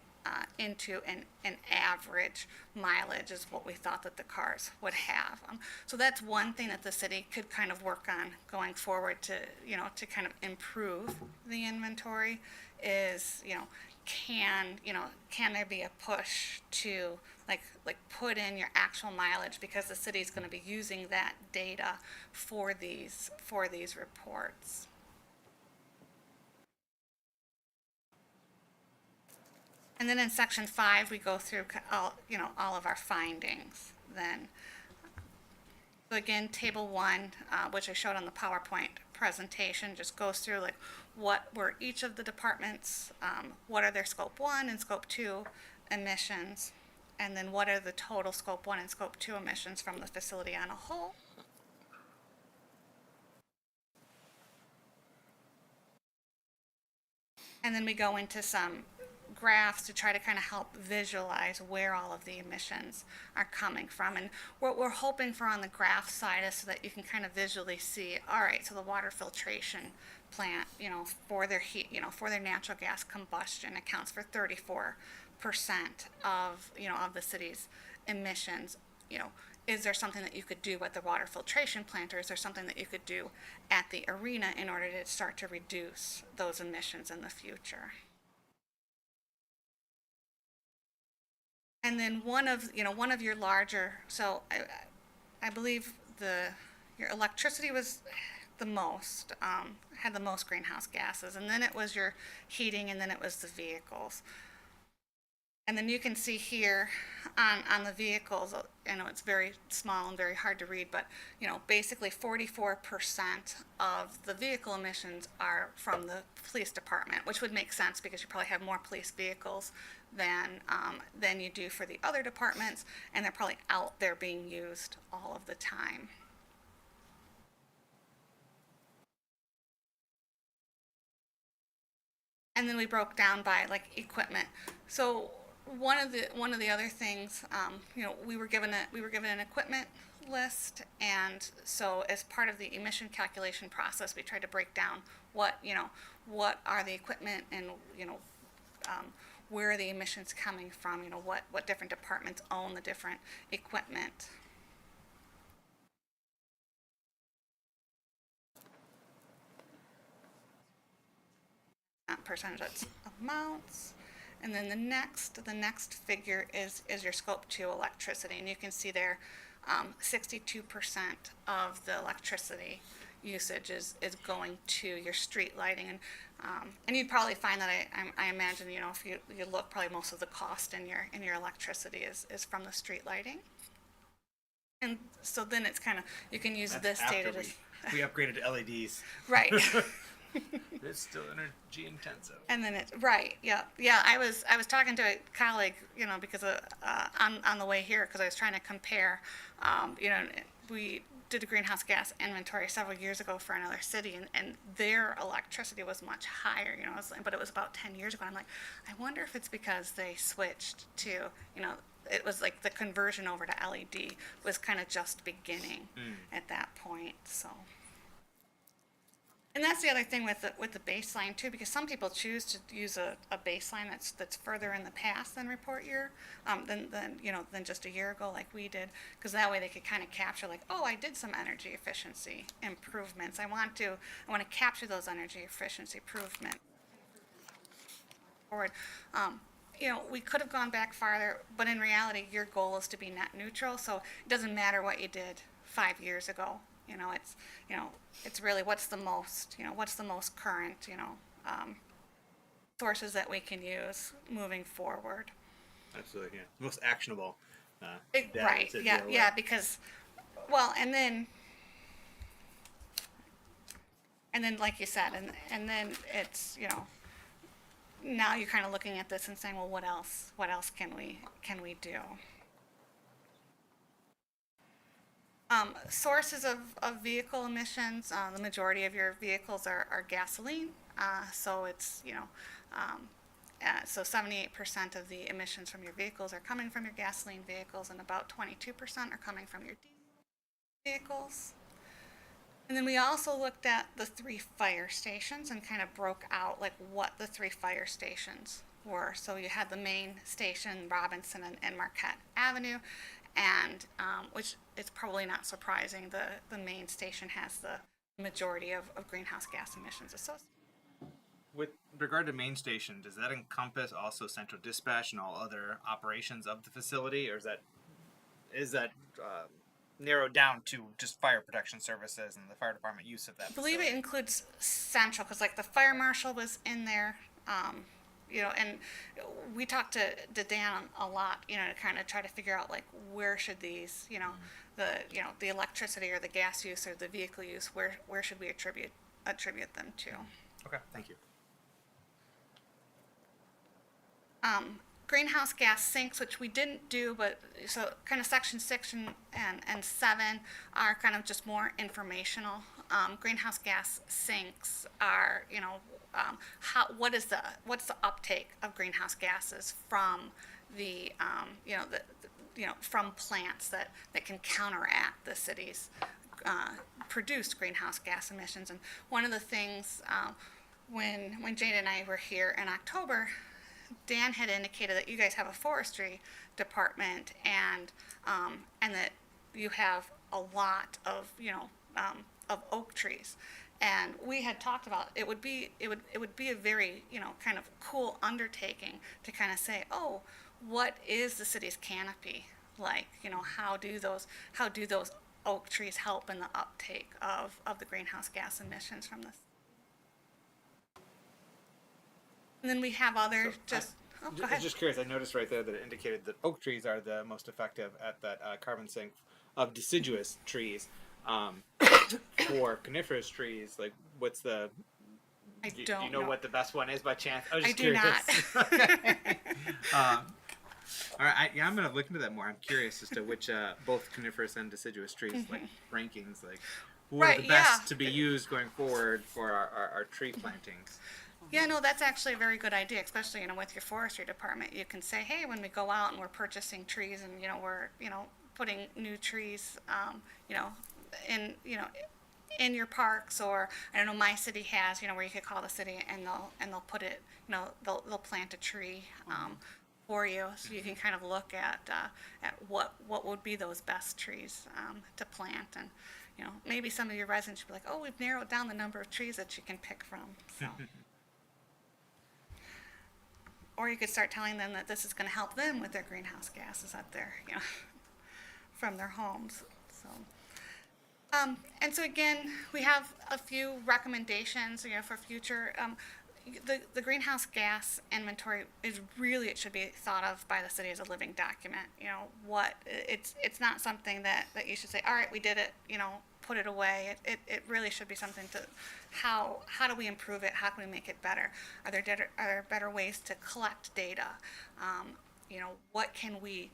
into an average mileage is what we thought that the cars would have. So that's one thing that the city could kind of work on going forward to kind of improve the inventory is, can there be a push to put in your actual mileage, because the city is going to be using that data for these reports. And then in section 5, we go through all of our findings then. So again, table 1, which I showed on the PowerPoint presentation, just goes through what were each of the departments, what are their scope 1 and scope 2 emissions, and then what are the total scope 1 and scope 2 emissions from the facility on a whole. And then we go into some graphs to try to kind of help visualize where all of the emissions are coming from. And what we're hoping for on the graph side is so that you can kind of visually see, all right, so the water filtration plant, for their heat, for their natural gas combustion accounts for 34% of, of the city's emissions. Is there something that you could do at the water filtration plant, or is there something that you could do at the arena in order to start to reduce those emissions in the future? And then one of your larger, so I believe your electricity was the most, had the most greenhouse gases, and then it was your heating, and then it was the vehicles. And then you can see here on the vehicles, it's very small and very hard to read, but, basically 44% of the vehicle emissions are from the police department, which would make sense because you probably have more police vehicles than you do for the other departments, and they're probably out there being used all of the time. And then we broke down by equipment. So one of the other things, we were given an equipment list, and so as part of the emission calculation process, we tried to break down what are the equipment, and where are the emissions coming from, what different departments own the different equipment. Percentage amounts. And then the next figure is your scope 2 electricity, and you can see there 62% of the electricity usage is going to your street lighting, and you'd probably find that I imagine if you look, probably most of the cost in your electricity is from the street lighting. And so then it's kind of, you can use this data to we upgraded to LEDs. right. But it's still energy intensive. And then I was talking to a colleague, because on the way here, because I was trying to compare, we did a greenhouse gas inventory several years ago for another city, and their electricity was much higher, but it was about 10 years ago. I'm like, I wonder if it's because they switched to, it was like the conversion over to LED was kind of just beginning at that point, so. And that's the other thing with the baseline too, because some people choose to use a baseline that's further in the past than report year, than just a year ago like we did, because that way they could kind of capture I did some energy efficiency improvements. I want to capture those energy efficiency improvements forward. We could have gone back farther, but in reality, your goal is to be net neutral. So it doesn't matter what you did 5 years ago. It's really what's the most current, sources that we can use moving forward. Absolutely, yeah. Most actionable. Right. Yeah. Because, and then like you said, and then it's now you're kind of looking at this and saying, well, what else can we do? Sources of vehicle emissions, the majority of your vehicles are gasoline, so it's, so 78% of the emissions from your vehicles are coming from your gasoline vehicles, and about 22% are coming from your diesel vehicles. And then we also looked at the 3 fire stations and kind of broke out what the 3 fire stations were. So you had the main station, Robinson and Marquette Avenue, and which is probably not surprising. The main station has the majority of greenhouse gas emissions associated. With regard to main station, does that encompass also central dispatch and all other operations of the facility, or is that narrowed down to just fire protection services and the fire department use of that facility? I believe it includes central, because the fire marshal was in there. And we talked to Dan a lot, to kind of try to figure out where should these, the electricity or the gas use or the vehicle use, where should we attribute them to? Okay, thank you. Greenhouse gas sinks, which we didn't do, but so kind of section 6 and 7 are kind of just more informational. Greenhouse gas sinks are, what's the uptake of greenhouse gases from the from plants that can counteract the city's produced greenhouse gas emissions. And one of the things when Jada and I were here in October, Dan had indicated that you guys have a forestry department and that you have a lot of of oak trees. And we had talked about it would be a very kind of cool undertaking to kind of say, oh, what is the city's canopy like? How do those oak trees help in the uptake of the greenhouse gas emissions from this? And then we have other So go I ahead. was just curious. I noticed right there that it indicated that oak trees are the most effective at that carbon sink of deciduous trees. For coniferous trees, like what's the? I Do don't you know what the best one is by chance? I was I just do curious. not. All right, I'm gonna look into that more. I'm curious as to which both coniferous and deciduous trees like rankings, like what are the Right, best yeah. to be used going forward for our tree plantings. Yeah, no, that's actually a very good idea, especially, with your forestry department. You can say, hey, when we go out and we're purchasing trees and, we're, putting new trees, in your parks, or I don't know, my city has, where you could call the city and they'll put it, they'll plant a tree, for you, so you can kind of look at what would be those best trees, to plant. And, maybe some of your residents should be like, oh, we've narrowed down the number of trees that you can pick from, so. Or you could start telling them that this is going to help them with their greenhouse gases that they're, from their homes. So, and so again, we have a few recommendations, for future. The greenhouse gas inventory is really, it should be thought of by the city as a living document. It's not something that you should say, all right, we did it, put it away. It really should be something to, how do we improve it? How can we make it better? Are there better ways to collect data? What can we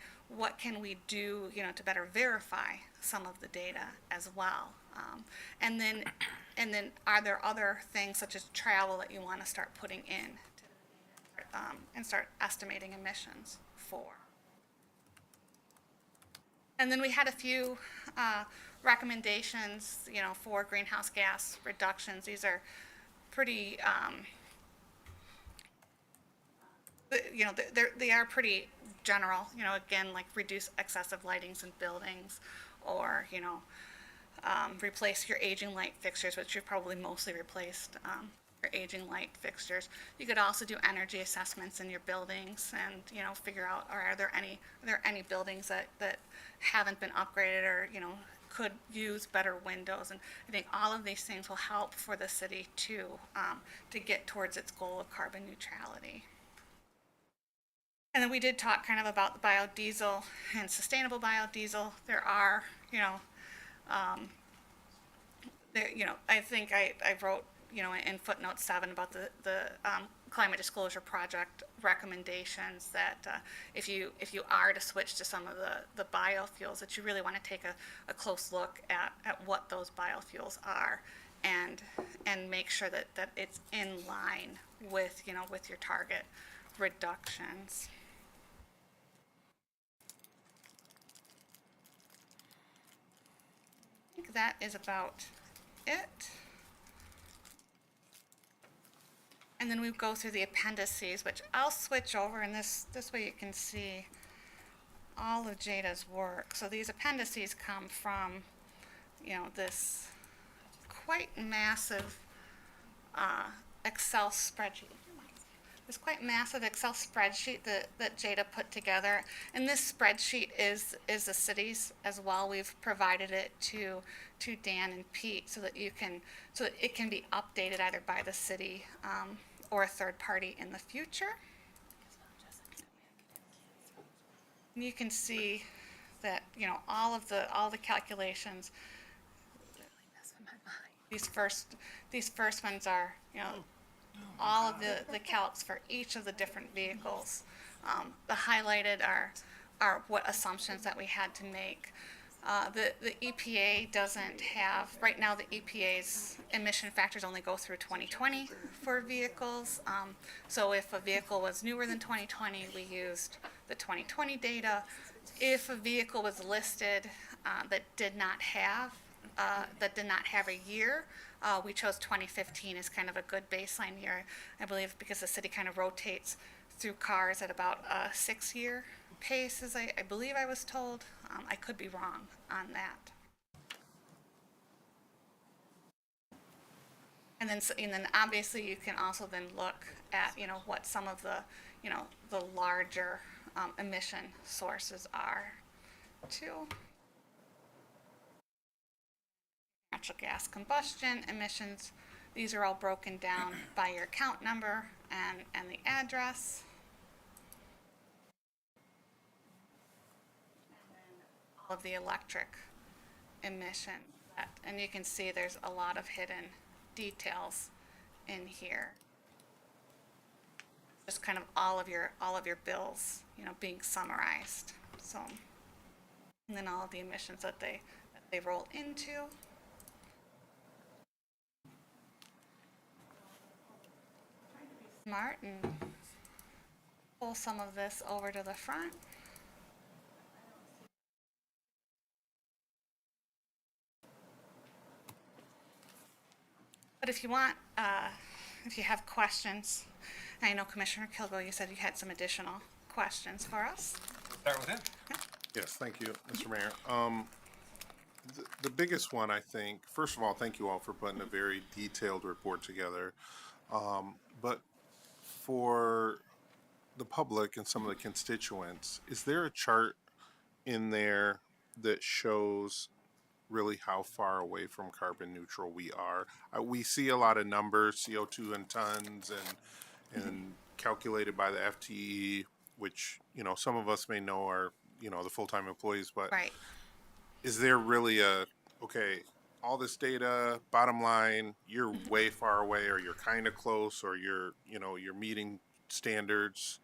do, to better verify some of the data as well? And then are there other things such as travel that you want to start putting in and start estimating emissions for? And then we had a few recommendations, for greenhouse gas reductions. These are pretty, they are pretty general. Again, like reduce excessive lightings in buildings, or replace your aging light fixtures, which you've probably mostly replaced. Your aging light fixtures. You could also do energy assessments in your buildings and, figure out, are there any buildings that haven't been upgraded, or, could use better windows. And I think all of these things will help for the city to get towards its goal of carbon neutrality. And then we did talk kind of about the biodiesel and sustainable biodiesel. There are, I think I wrote, in footnote 7 about the Climate Disclosure Project recommendations that if you are to switch to some of the biofuels, that you really want to take a close look at what those biofuels are, and make sure that it's in line with with your target reductions. I think that is about it. And then we go through the appendices, which I'll switch over, and this way you can see all of Jada's work. So these appendices come from, this quite massive Excel spreadsheet. This quite massive Excel spreadsheet that Jada put together. And this spreadsheet is the city's as well. We've provided it to Dan and Pete so that it can be updated either by the city or a third party in the future. And you can see that all the calculations. These first ones are all of the calcs for each of the different vehicles. The highlighted are what assumptions that we had to make. The EPA doesn't have, right now the EPA's emission factors only go through 2020 for vehicles. So if a vehicle was newer than 2020, we used the 2020 data. If a vehicle was listed that did not have a year, we chose 2015 as kind of a good baseline year, I believe, because the city kind of rotates through cars at about a 6-year pace, as I believe I was told. I could be wrong on that. And then obviously you can also then look at, what some of the, the larger emission sources are too. Natural gas combustion emissions, these are all broken down by your account number and the address. All of the electric emission, and you can see there's a lot of hidden details in here. Just kind of all of your bills, being summarized. So, and then all of the emissions that they roll into. Smart and pull some of this over to the front. But if you want, if you have questions, I know Commissioner Kilgo, you said you had some additional questions for us. Start with him. Yes, thank you, Mr. Mayor. The biggest one, I think, first of all, thank you all for putting a very detailed report together. But for the public and some of the constituents, is there a chart in there that shows really how far away from carbon neutral we are? We see a lot of numbers, CO2 in tons and calculated by the FTE, which, some of us may know are, the full-time employees, but Right. is there really all this data, bottom line, you're way far away, or you're kind of close, or you're meeting standards?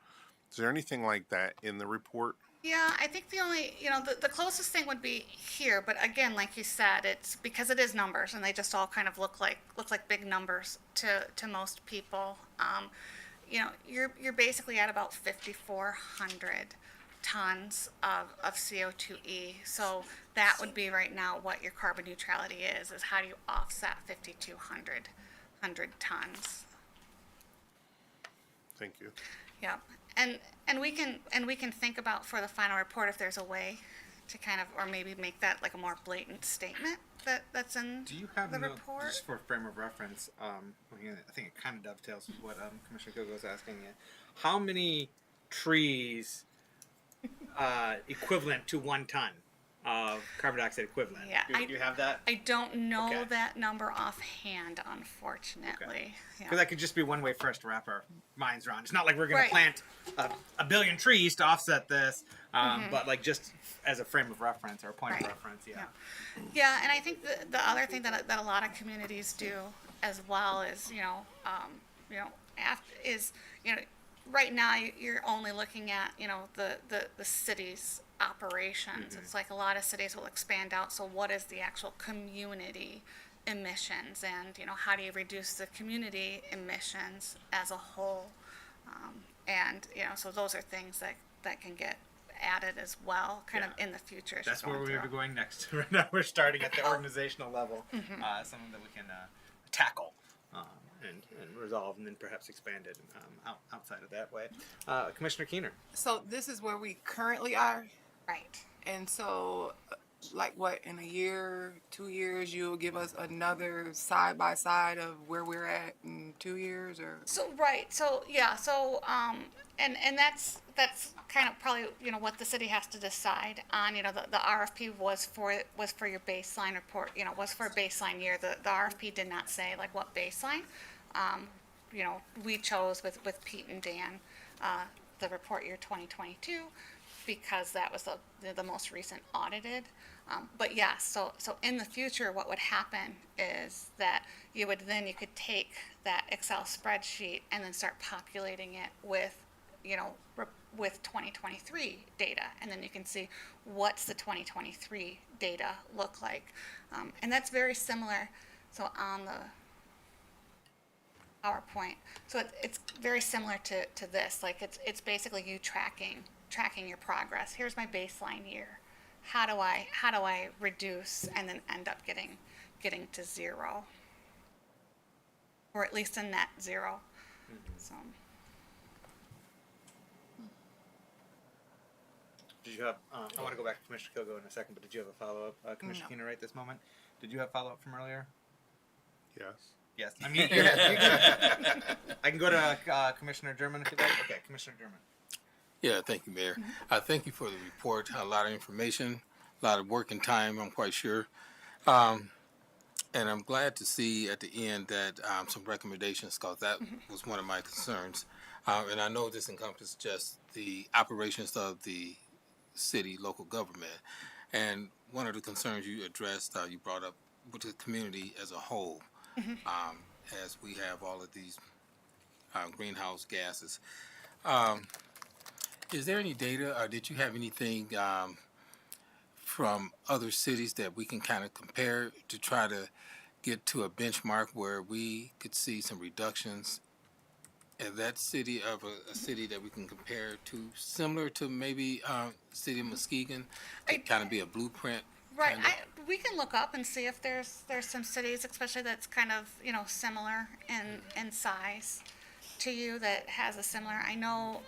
Is there anything like that in the report? Yeah, I think the only, the closest thing would be here, but again, like you said, it's because it is numbers and they just all kind of look like big numbers to most people. You're basically at about 5,400 tons of CO2e. So that would be right now what your carbon neutrality is how do you offset 5,200 tons. Thank you. Yep. And we can think about for the final report if there's a way to kind of, or maybe make that like a more blatant statement that's in Do you have the no, report. just for frame of reference? Again, I think it kind of dovetails with what Commissioner Kogo was asking you. How many trees equivalent to 1 ton of carbon dioxide equivalent? Yeah, Do you have that? I don't know Okay. that number offhand, unfortunately. Yeah. Because that could just be one way for us to wrap our minds around. It's not like we're going Right. to plant a billion trees to offset this, but like just as a frame of reference or a point Right. of reference. Yeah. Yeah, and I think the other thing that a lot of communities do as well is, right now you're only looking at, the city's operations. It's like a lot of cities will expand out. So what is the actual community emissions, and how do you reduce the community emissions as a whole? So those are things that can get added as well, kind of in the future. as That's you're where going we're through. going next. Right now we're starting at the organizational level, something that we can tackle and resolve, and then perhaps expand it outside of that way. Commissioner Keener. So this is where we currently are. Right. And so, like, what, in a year, 2 years, you'll give us another side by side of where we're at in 2 years, or? So right, so yeah, so and that's kind of probably what the city has to decide on. The RFP was for your baseline report. Was for a baseline year. The RFP did not say like what baseline. We chose with Pete and Dan the report year 2022 because that was the most recent audited. But yeah, so in the future, what would happen is that you could take that Excel spreadsheet and then start populating it with, with 2023 data, and then you can see what's the 2023 data look like. And that's very similar. So on the PowerPoint, so it's very similar to this. Like it's basically you tracking your progress. Here's my baseline year. How do I reduce and then end up getting to zero, or at least a net 0. So. Did you have? I want to go back to Commissioner Kilgo in a second, but did you have a follow up, Commissioner No. Keener, right this moment? Did you have follow up from earlier? Yes. Yes. I mean, yeah, I can go to Commissioner German if you'd like. Okay, Commissioner German. Yeah, thank you, Mayor. Thank you for the report. A lot of information, a lot of working time, I'm quite sure. And I'm glad to see at the end that some recommendations, because that was one of my concerns. And I know this encompasses just the operations of the city, local government. And one of the concerns you addressed, you brought up with the community as a whole, as we have all of these greenhouse gases. Is there any data, or did you have anything from other cities that we can kind of compare to try to get to a benchmark where we could see some reductions in that city of a city that we can compare to, similar to maybe city of Muskegon, to kind of be a blueprint? Right. kinda? We can look up and see if there's some cities, especially that's kind of similar in size to you, that has a similar. I know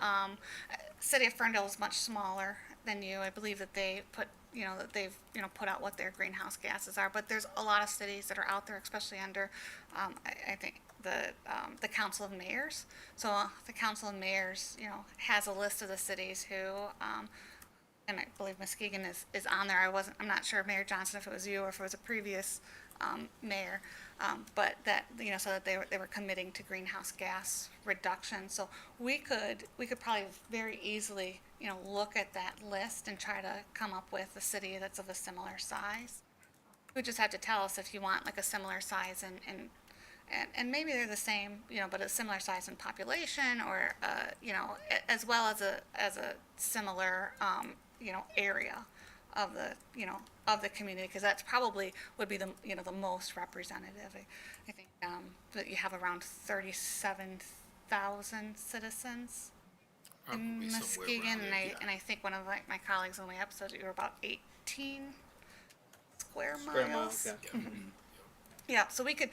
city of Ferndale is much smaller than you. I believe that they put that they've put out what their greenhouse gases are. But there's a lot of cities that are out there, especially under I think the Council of Mayors. So the Council of Mayors has a list of the cities who. And I believe Muskegon is on there. I'm not sure, Mayor Johnson, if it was you or if it was a previous mayor, but that so that they were committing to greenhouse gas reduction. So we could probably very easily look at that list and try to come up with a city that's of a similar size. You just have to tell us if you want like a similar size and maybe they're the same, but a similar size in population, or as well as a similar area of the community, because that's probably would be the the most representative. I think that you have around 37,000 citizens in Probably somewhere Muskegon, around and there, I think one of my colleagues on the episode, you were about 18 square Square miles. miles. Yeah. Yeah, so we could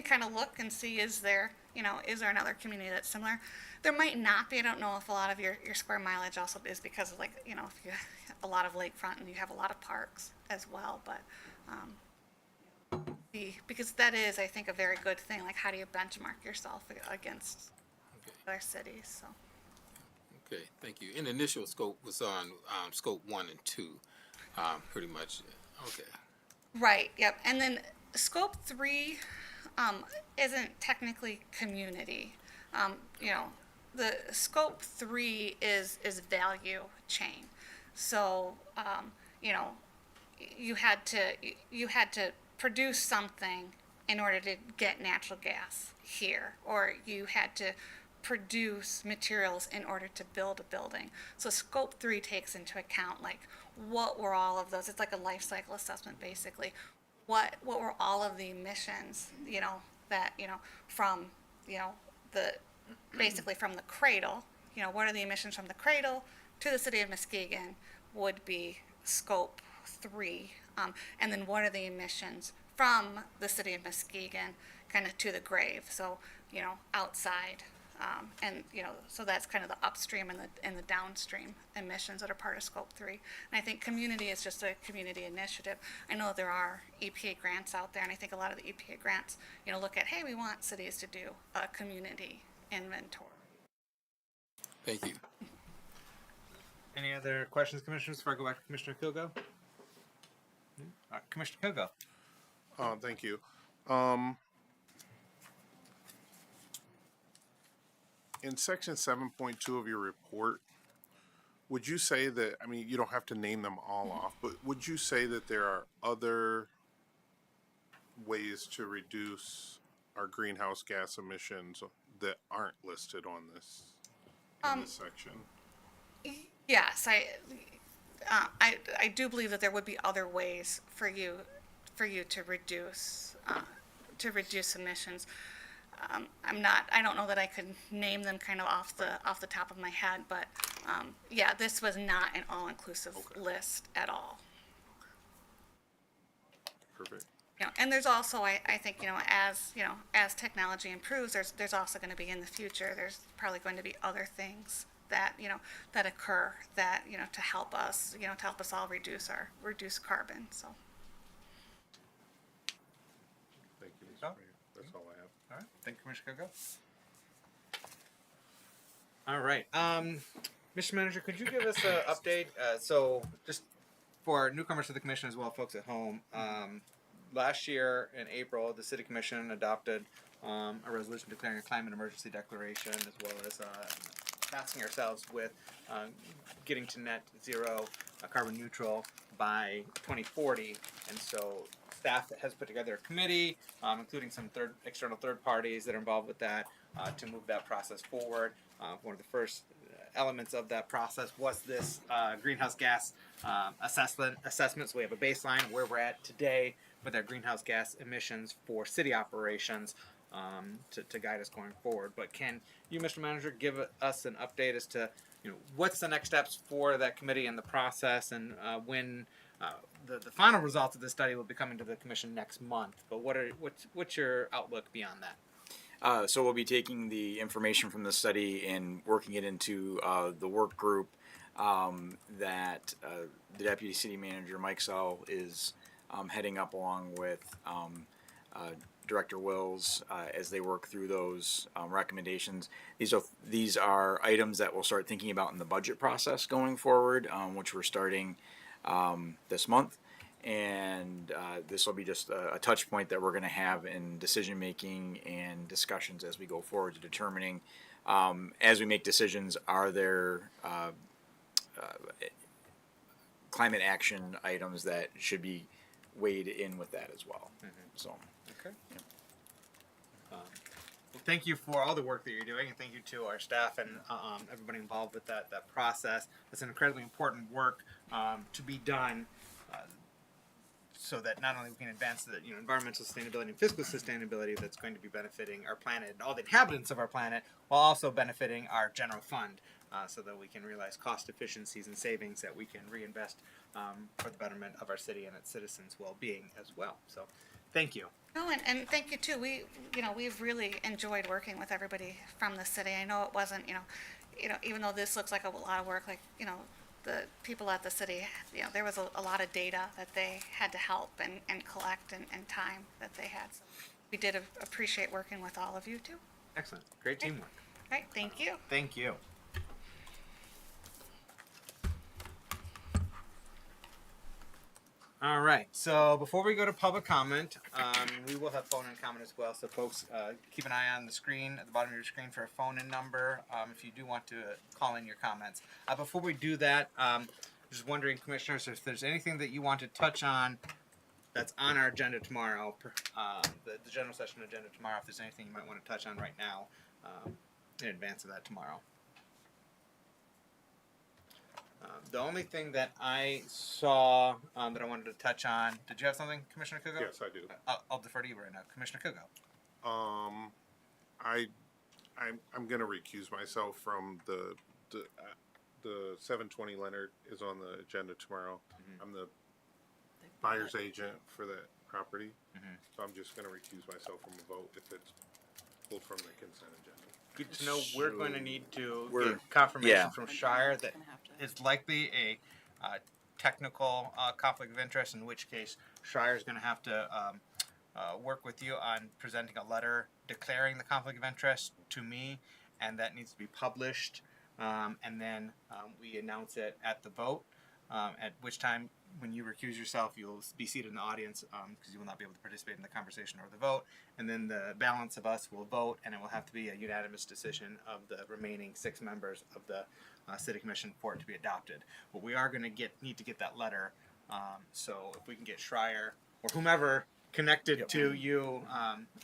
kind of look and see, is there another community that's similar? There might not be. I don't know if a lot of your square mileage also is because of, like, if you have a lot of lakefront and you have a lot of parks as well, but because that is, I think, a very good thing. Like, how do you benchmark yourself against other cities? So. Okay, thank you. And the initial scope was on scope 1 and 2, pretty much. Okay. Right. Yep. And then scope 3 isn't technically community. The scope 3 is value chain. So you had to produce something in order to get natural gas here, or you had to produce materials in order to build a building. So scope 3 takes into account, like, what were all of those? It's like a life cycle assessment, basically. What were all of the emissions, that, from, basically from the cradle, what are the emissions from the cradle to the city of Muskegon would be scope 3. And then what are the emissions from the city of Muskegon kind of to the grave? So, outside. And so that's kind of the upstream and the downstream emissions that are part of scope 3. And I think community is just a community initiative. I know there are EPA grants out there, and I think a lot of the EPA grants look at, hey, we want cities to do a community inventory. Thank you. Any other questions, commissioners, before I go back to Commissioner Kilgo? Commissioner Kilgo. Thank you. In section 7.2 of your report, would you say that, I mean, you don't have to name them all off, but would you say that there are other ways to reduce our greenhouse gas emissions that aren't listed on this, in this section? Yes, I do believe that there would be other ways for you to reduce emissions. I don't know that I could name them kind of off the top of my head, but yeah, this was not an all-inclusive list at all. Perfect. And there's also, I think, as technology improves, there's also going to be in the future, there's probably going to be other things that, that occur that, to help us, all reduce carbon, so. Thank you, Mr. Oh. Mayor. That's all I have. All right. Thank you, Commissioner Coco. All right. Mr. Manager, could you give us an update? So just for newcomers to the commission as well, folks at home, last year in April, the City Commission adopted a resolution declaring a climate emergency declaration, as well as tasking ourselves with getting to net zero carbon neutral by 2040. And so staff has put together a committee, including some external third parties that are involved with that, to move that process forward. One of the first elements of that process was this greenhouse gas assessment. So we have a baseline where we're at today with our greenhouse gas emissions for city operations, to guide us going forward. But can you, Mr. Manager, give us an update as to what's the next steps for that committee and the process, and when the final results of this study will be coming to the commission next month? But what's your outlook beyond that? So we'll be taking the information from the study and working it into the work group that the Deputy City Manager, Mike Sell, is heading up, along with Director Wills, as they work through those recommendations. These are items that we'll start thinking about in the budget process going forward, which we're starting this month. And this will be just a touch point that we're going to have in decision making and discussions as we go forward to determining, as we make decisions, are there climate action items that should be weighed in with that as well. So, okay. Yeah. Well, thank you for all the work that you're doing, and thank you to our staff and everybody involved with that process. It's an incredibly important work to be done, so that not only we can advance the environmental sustainability and fiscal sustainability that's going to be benefiting our planet and all the inhabitants of our planet, while also benefiting our general fund, so that we can realize cost efficiencies and savings that we can reinvest for the betterment of our city and its citizens' well-being as well. So, thank you. No, and thank you too. We've really enjoyed working with everybody from the city. I know it wasn't, even though this looks like a lot of work, like, the people at the city, there was a lot of data that they had to help and collect, and time that they had. So we did appreciate working with all of you too. Excellent. Great teamwork. All right, thank you. Thank you. All right. So before we go to public comment, we will have phone-in comment as well. So folks, keep an eye on the screen at the bottom of your screen for a phone-in number if you do want to call in your comments. Before we do that, just wondering, commissioners, if there's anything that you want to touch on that's on our agenda tomorrow, the general session agenda tomorrow. If there's anything you might want to touch on right now in advance of that tomorrow. The only thing that I saw that I wanted to touch on, did you have something, Commissioner Kugo? Yes, I do. I'll defer to you right now, Commissioner Kugo. I'm going to recuse myself from the 720 Leonard is on the agenda tomorrow. I'm the buyer's agent for that property, so I'm just going to recuse myself from a vote if it's pulled from the consent agenda. Good to know. We're going to need to We're- get confirmation yeah. from Shire that Gonna have to- it's likely a technical conflict of interest, in which case Shire is going to have to work with you on presenting a letter declaring the conflict of interest to me, and that needs to be published, and then we announce it at the vote, at which time, when you recuse yourself, you'll be seated in the audience because you will not be able to participate in the conversation or the vote. And then the balance of us will vote, and it will have to be a unanimous decision of the remaining 6 members of the City Commission for it to be adopted. But we are going to need to get that letter. So if we can get Schreier or whomever connected to you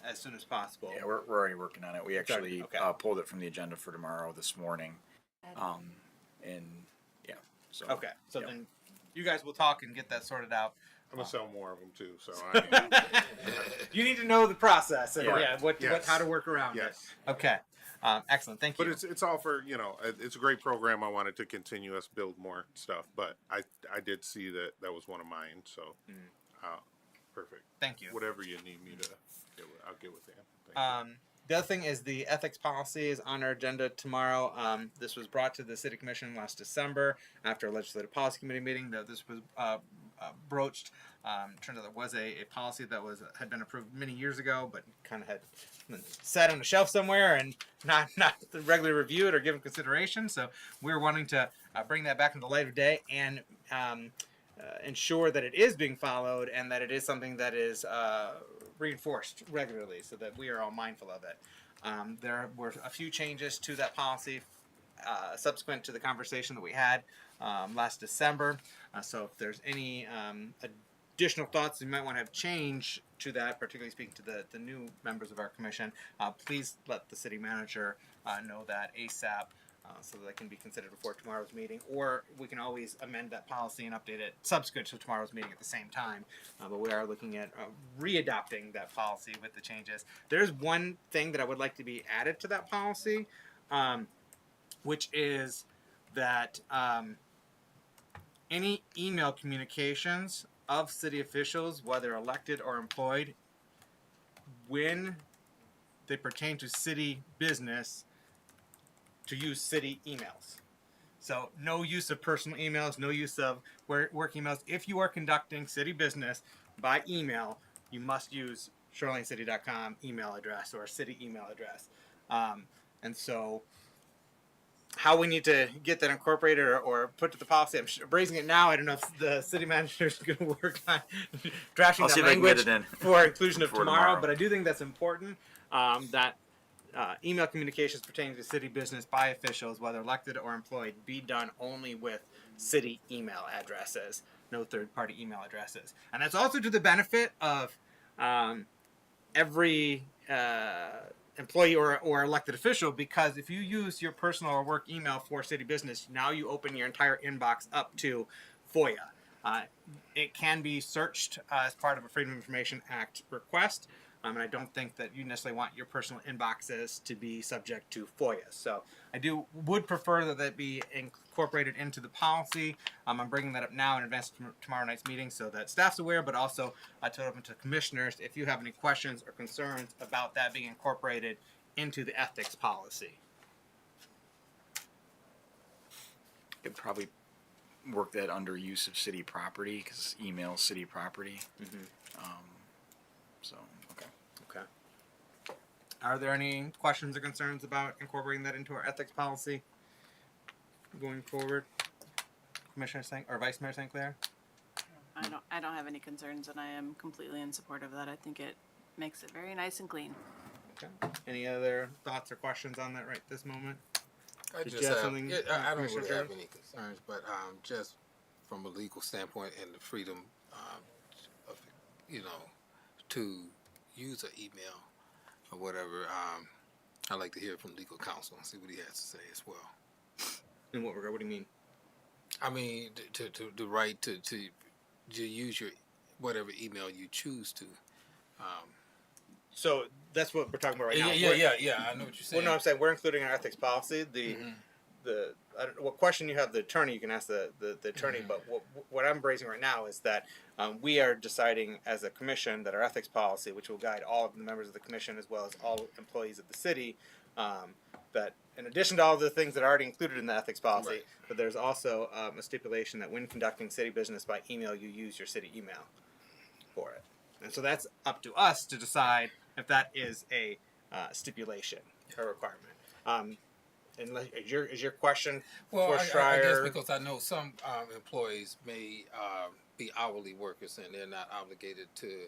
as soon as possible. Yeah, we're already working on it. We actually Okay. pulled it from the agenda for tomorrow this morning, and So Okay, so yep. then you guys will talk and get that sorted out. I'm gonna sell more of them too. So I, You need to know the process and Yeah. what Yes. how to work around yes. it. Okay, excellent. Thank you. But it's all for it's a great program. I wanted to continue us build more stuff, but I did see that was one of mine. So perfect. Thank you. Whatever you need me to get with, I'll get with them. Thank you. The other thing is the ethics policy is on our agenda tomorrow. This was brought to the City Commission last December after a Legislative Policy Committee meeting. That this was broached. Turns out there was a policy that had been approved many years ago, but kind of had sat on a shelf somewhere and not regularly reviewed or given consideration. So we're wanting to bring that back into the light of day and ensure that it is being followed and that it is something that is reinforced regularly so that we are all mindful of it. There were a few changes to that policy subsequent to the conversation that we had last December. So if there's any additional thoughts you might want to have change to that, particularly speaking to the new members of our commission, please let the city manager know that ASAP. So that can be considered before tomorrow's meeting, or we can always amend that policy and update it subsequent to tomorrow's meeting at the same time. But we are looking at readopting that policy with the changes. There's one thing that I would like to be added to that policy, which is that any email communications of city officials, whether elected or employed, when they pertain to city business, to use city emails. So no use of personal emails, no use of work emails. If you are conducting city business by email, you must use shorelinecity.com email address or city email address. And so how we need to get that incorporated or put to the policy, I'm raising it now. I don't know if the city manager is going to work on drafting I'll see that if I can get language it in for inclusion of before tomorrow, but I do think that's important, that email communications pertaining to city business by officials, whether elected or employed, be done only with city email addresses, no third-party email addresses. And that's also to the benefit of every employee or elected official, because if you use your personal or work email for city business, now you open your entire inbox up to FOIA. It can be searched as part of a Freedom of Information Act request. And I don't think that you necessarily want your personal inboxes to be subject to FOIA. So I would prefer that that be incorporated into the policy. I'm bringing that up now in advance of tomorrow night's meeting so that staff's aware, but also to open to commissioners if you have any questions or concerns about that being incorporated into the ethics policy. Could probably work that under use of city property because email is city property. So okay. Okay. Are there any questions or concerns about incorporating that into our ethics policy going forward? Commissioner or Vice Mayor St. Clair? I don't have any concerns, and I am completely in support of that. I think it makes it very nice and clean. Okay. Any other thoughts or questions on that right this moment? I Did just you have have, something, yeah, I don't Commissioner really have Jones? any concerns, but just from a legal standpoint and the freedom of, to use an email or whatever, I'd like to hear from legal counsel and see what he has to say as well. In what regard? What do you mean? I mean, the right to use your whatever email you choose to. So that's what we're talking about right now. Yeah. I know what you're saying. Well, no, I'm saying we're including our ethics policy. I don't know what question you have the attorney, you can ask the attorney. But what I'm raising right now is that we are deciding as a commission that our ethics policy, which will guide all of the members of the commission as well as all employees of the city, that in addition to all of the things that are already included in the ethics policy, Right. but there's also a stipulation that when conducting city business by email, you use your city email for it. And so that's up to us to decide if that is a stipulation or requirement. Is your question Well, for I guess Schreier? because I know some employees may be hourly workers and they're not obligated to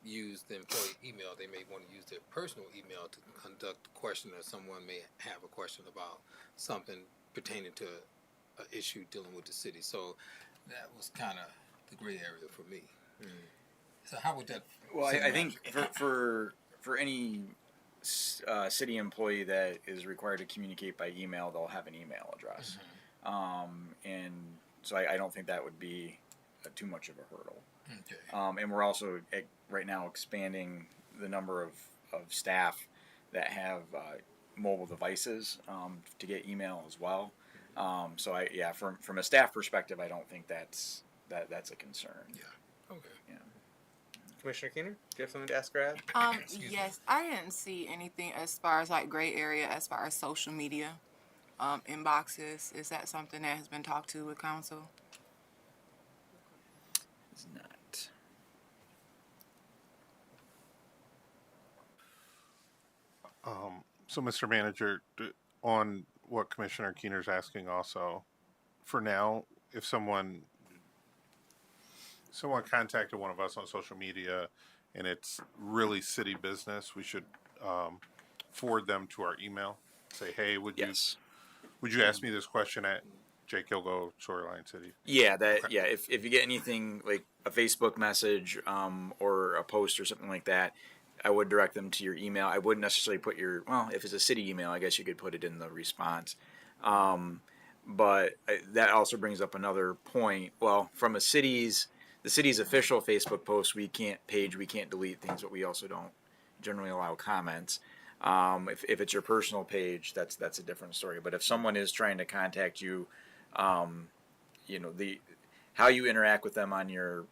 use the employee email. They may want to use their personal email to conduct a question, or someone may have a question about something pertaining to an issue dealing with the city. So that was kind of the gray area for me. So how would that? Well, I think for any city employee that is required to communicate by email, they'll have an email address. And so I don't think that would be too much of a hurdle. Okay. And we're also right now expanding the number of staff that have mobile devices to get email as well. So from a staff perspective, I don't think that's a concern. Yeah. Okay. Yeah. Commissioner Keener, do you have something to ask or add? Yes, I didn't see anything as far as like gray area as far as social media inboxes. Is that something that has been talked to with council? It's not. So, Mr. Manager, on what Commissioner Keener's asking also, for now, if someone contacted one of us on social media and it's really city business, we should forward them to our email. Say, hey, would you ask me this question at J. Kilgo, Shoreline City? Yeah, Okay. if you get anything like a Facebook message or a post or something like that, I would direct them to your email. I wouldn't necessarily put if it's a city email, I guess you could put it in the response. But that also brings up another point. Well, from the city's official Facebook post, we can't delete things, but we also don't generally allow comments. If it's your personal page, that's a different story. But if someone is trying to contact you, how you interact with them on your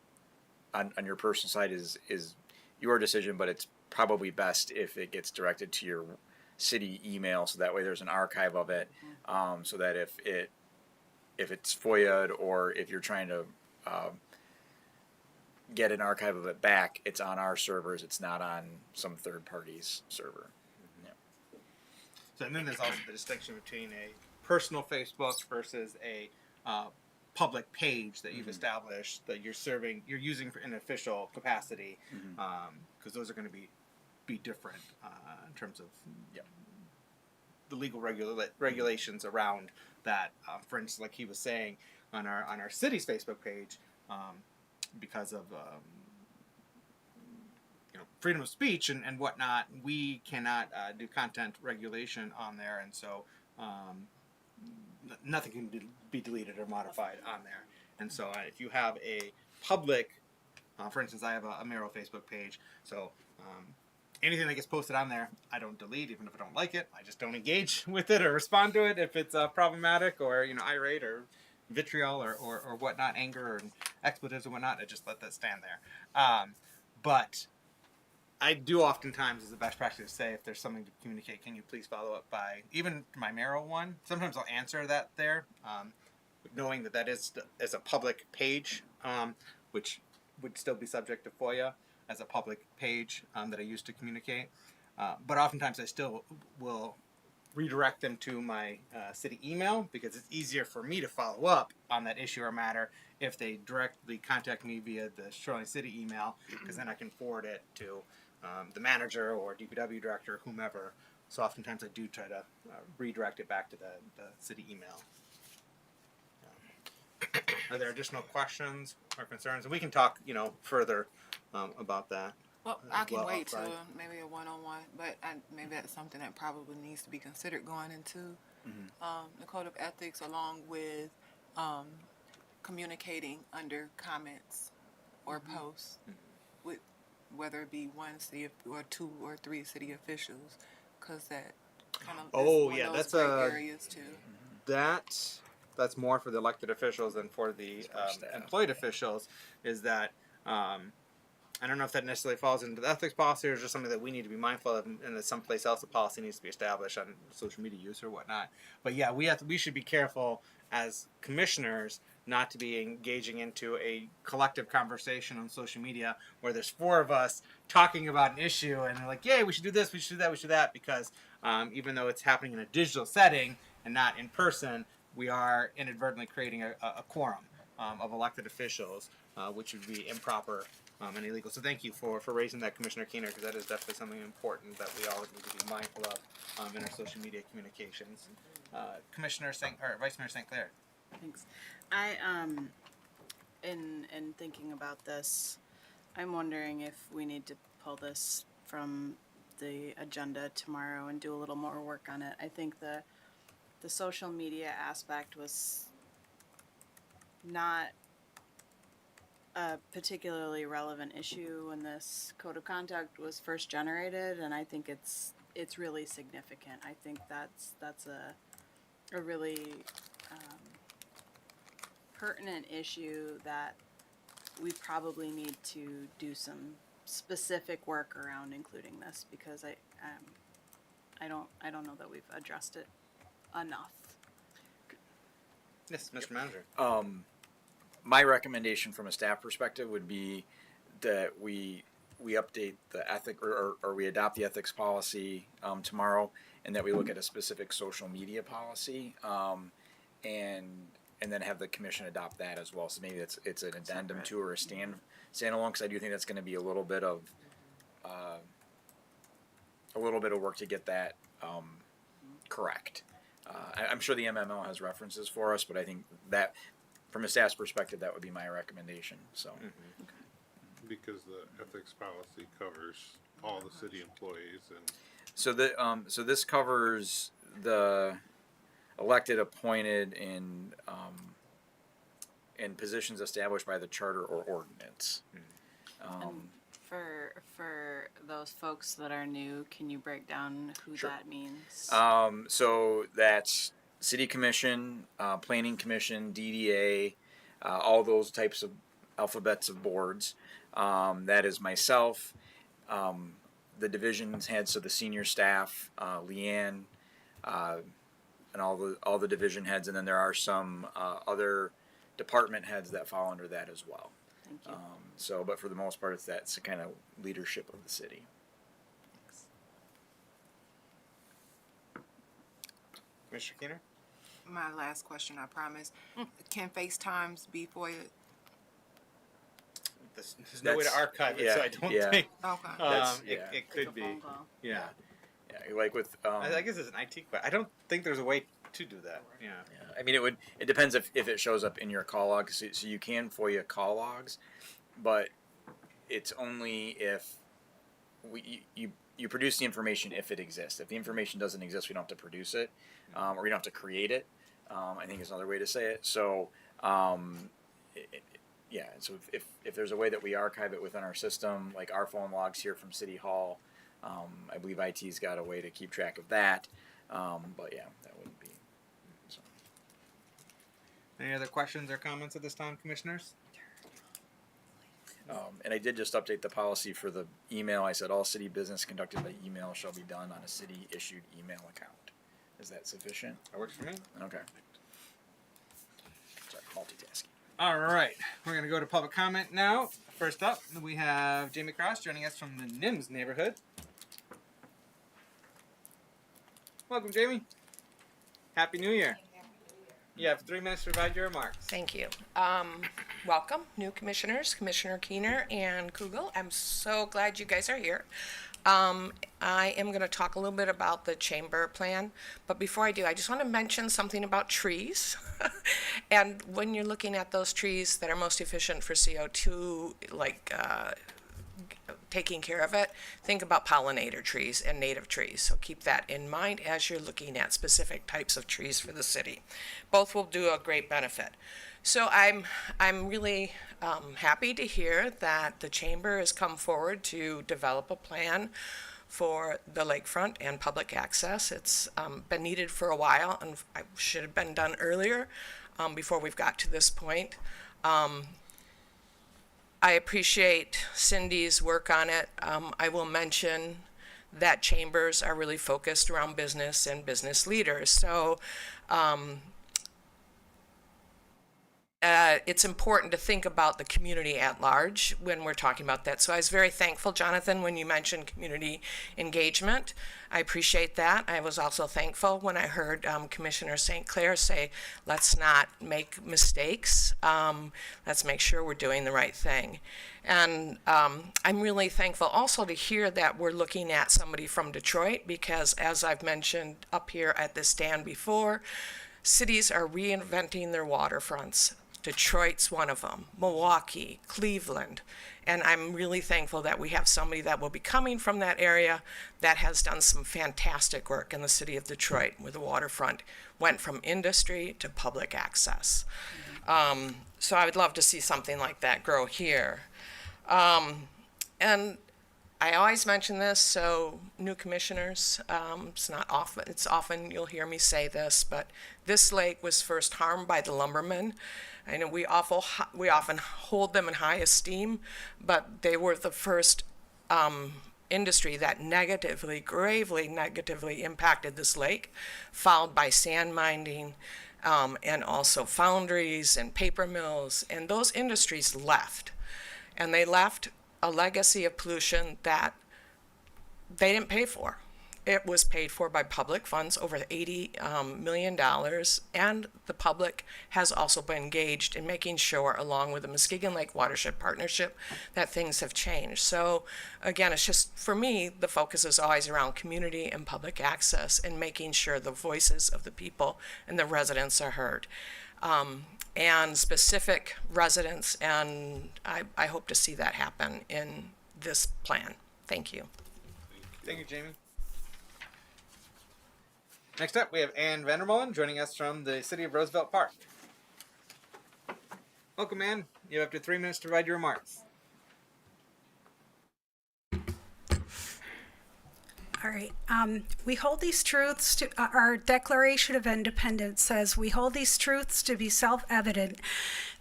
personal site is your decision, but it's probably best if it gets directed to your city email, so that way there's an archive of it, so that if it's FOIA'd or if you're trying to get an archive of it back, it's on our servers. It's not on some third party's server. Yeah. So, and then there's also the distinction between a personal Facebook versus a public page that you've established that you're using in an official capacity, because those are going to be different in terms of the legal regulations around that. For instance, like he was saying on our city's Facebook page, because of freedom of speech and whatnot, we cannot do content regulation on there, and so nothing can be deleted or modified on there. And so if you have a public, for instance, I have a Mero Facebook page, so anything that gets posted on there, I don't delete, even if I don't like it. I just don't engage with it or respond to it if it's problematic or irate or vitriol or whatnot, anger or expletives and whatnot. I just let that stand there. But I do oftentimes, as a best practice, say if there's something to communicate, can you please follow up by even my Mero one? Sometimes I'll answer that there, knowing that is a public page, which would still be subject to FOIA as a public page that I use to communicate. But oftentimes I still will redirect them to my city email, because it's easier for me to follow up on that issue or matter if they directly contact me via the Shoreline City email, because then I can forward it to the manager or DPW director, whomever. So oftentimes I do try to redirect it back to the city email. Are there additional questions or concerns? And we can talk, further about that. Well, I can well, wait till outside. maybe a one-on-one, but maybe that's something that probably needs to be considered going into the code of ethics, along with communicating under comments or posts with whether it be one city or two or three city officials, because that kind of that's gray areas too. That's more for the elected officials than for the employed officials. Is that I don't know if that necessarily falls into the ethics policy or is just something that we need to be mindful of, and that someplace else a policy needs to be established on social media use or whatnot. But yeah, we should be careful as commissioners not to be engaging into a collective conversation on social media where there's four of us talking about an issue and they're like, yay, we should do this, we should do that, we should do that, because even though it's happening in a digital setting and not in person, we are inadvertently creating a quorum of elected officials, which would be improper and illegal. So thank you for raising that, Commissioner Keener, because that is definitely something important that we all need to be mindful of in our social media communications. Vice Mayor St. Clair. Thanks. I in thinking about this, I'm wondering if we need to pull this from the agenda tomorrow and do a little more work on it. I think the the social media aspect was not a particularly relevant issue when this code of conduct was first generated, and I think it's really significant. I think that's a really pertinent issue that we probably need to do some specific work around including this, because I don't know that we've addressed it enough. Yes, Mr. Manager. My recommendation from a staff perspective would be that we update the ethic or we adopt the ethics policy tomorrow, and that we look at a specific social media policy, and then have the commission adopt that as well. So maybe it's an addendum to or a standalone, because I do think that's going to be a little bit of work to get that correct. I'm sure the MML has references for us, but I think that from a staff's perspective, that would be my recommendation. So, Because the ethics policy covers all the city employees and. so this covers the elected, appointed, and positions established by the charter or ordinance. And for those folks that are new, can you break down who Sure. that means? So that's city commission, planning commission, DDA, all those types of alphabets of boards. That is myself, the divisions heads, so the senior staff, Leanne, and all the division heads, and then there are some other department heads that fall under that as well. Thank you. So, but for the most part, that's the kind of leadership of the city. Commissioner Keener? My last question, I promise. Can FaceTimes be FOIA? There's no way to That's- archive it, yeah, so I don't yeah. think Okay. That's- it yeah. could Like a be. phone call. Yeah. Yeah, like with I guess it's an IT question. I don't think there's a way to do that. Yeah. I mean, it depends if it shows up in your call log. So you can FOIA call logs, but it's only if you produce the information if it exists. If the information doesn't exist, we don't have to produce it, or we don't have to create it. I think is another way to say it. So, yeah. So if there's a way that we archive it within our system, like our phone logs here from City Hall, I believe IT's got a way to keep track of that. But yeah, that wouldn't be. So. Any other questions or comments at this time, commissioners? And I did just update the policy for the email. I said all city business conducted by email shall be done on a city issued email account. Is that sufficient? That works for me. Okay. Sorry, multitasking. All right, we're gonna go to public comment now. First up, we have Jamie Cross joining us from the NIMS neighborhood. Welcome, Jamie. Happy New Year. You have 3 minutes to provide your remarks. Thank you. Welcome, new commissioners, Commissioner Keener and Kugel. I'm so glad you guys are here. I am going to talk a little bit about the chamber plan, but before I do, I just want to mention something about trees. And when you're looking at those trees that are most efficient for CO2, like taking care of it, think about pollinator trees and native trees. So keep that in mind as you're looking at specific types of trees for the city. Both will do a great benefit. So I'm really happy to hear that the chamber has come forward to develop a plan for the lakefront and public access. It's been needed for a while, and I should have been done earlier before we've got to this point. I appreciate Cindy's work on it. I will mention that chambers are really focused around business and business leaders. So it's important to think about the community at large when we're talking about that. So I was very thankful, Jonathan, when you mentioned community engagement. I appreciate that. I was also thankful when I heard Commissioner St. Clair say, let's not make mistakes. Let's make sure we're doing the right thing. And I'm really thankful also to hear that we're looking at somebody from Detroit, because as I've mentioned up here at this stand before, cities are reinventing their waterfronts Detroit's one of them, Milwaukee, Cleveland. And I'm really thankful that we have somebody that will be coming from that area that has done some fantastic work in the city of Detroit, where the waterfront went from industry to public access. So I would love to see something like that grow here. And I always mention this, so new commissioners, it's often you'll hear me say this, but this lake was first harmed by the lumbermen. I know we often hold them in high esteem, but they were the first industry that gravely negatively impacted this lake, followed by sand mining, and also foundries and paper mills, and those industries left. And they left a legacy of pollution that they didn't pay for. It was paid for by public funds, over $80 million, and the public has also been engaged in making sure, along with the Muskegon Lake Watershed Partnership, that things have changed. So again, it's just, for me, the focus is always around community and public access and making sure the voices of the people and the residents are heard. And specific residents, and I hope to see that happen in this plan. Thank you. Thank you, Jamie. Next up, we have Ann Vandermolen joining us from the city of Roosevelt Park. Welcome, Ann. You have up to 3 minutes to provide your remarks. All right. We hold these truths to our Declaration of Independence says we hold these truths to be self-evident,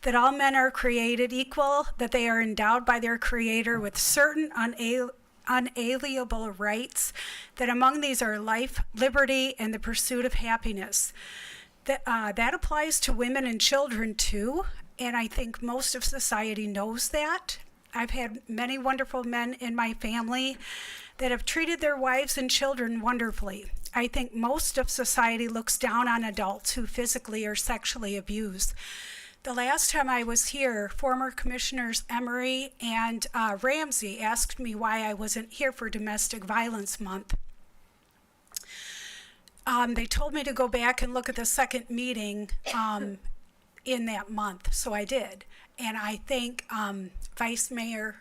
that all men are created equal, that they are endowed by their Creator with certain unalienable rights, that among these are life, liberty, and the pursuit of happiness. That applies to women and children too, and I think most of society knows that. I've had many wonderful men in my family that have treated their wives and children wonderfully. I think most of society looks down on adults who physically or sexually abuse. The last time I was here, former Commissioners Emery and Ramsey asked me why I wasn't here for Domestic Violence Month. They told me to go back and look at the second meeting in that month, so I did. And I thank Vice Mayor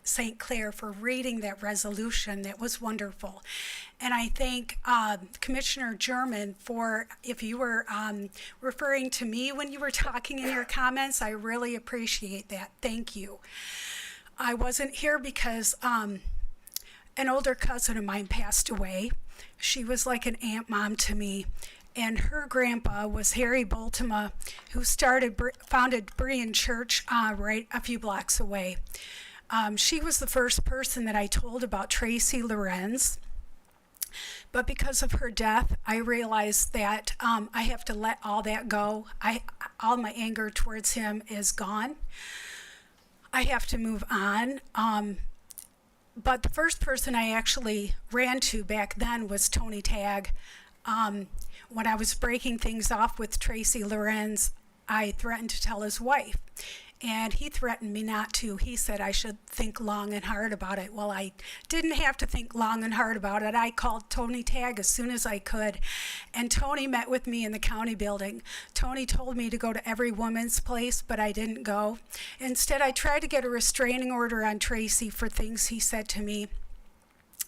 St. Clair for reading that resolution. That was wonderful. And I thank Commissioner German for, if you were referring to me when you were talking in your comments, I really appreciate that. Thank you. I wasn't here because an older cousin of mine passed away. She was like an aunt mom to me. And her grandpa was Harry Boltema, who founded Berean Church right a few blocks away. She was the first person that I told about Tracy Lorenz. But because of her death, I realized that I have to let all that go. All my anger towards him is gone. I have to move on. But the first person I actually ran to back then was Tony Tagg. When I was breaking things off with Tracy Lorenz, I threatened to tell his wife. And he threatened me not to. He said I should think long and hard about it. Well, I didn't have to think long and hard about it. I called Tony Tagg as soon as I could. And Tony met with me in the county building. Tony told me to go to every woman's place, but I didn't go. Instead, I tried to get a restraining order on Tracy for things he said to me.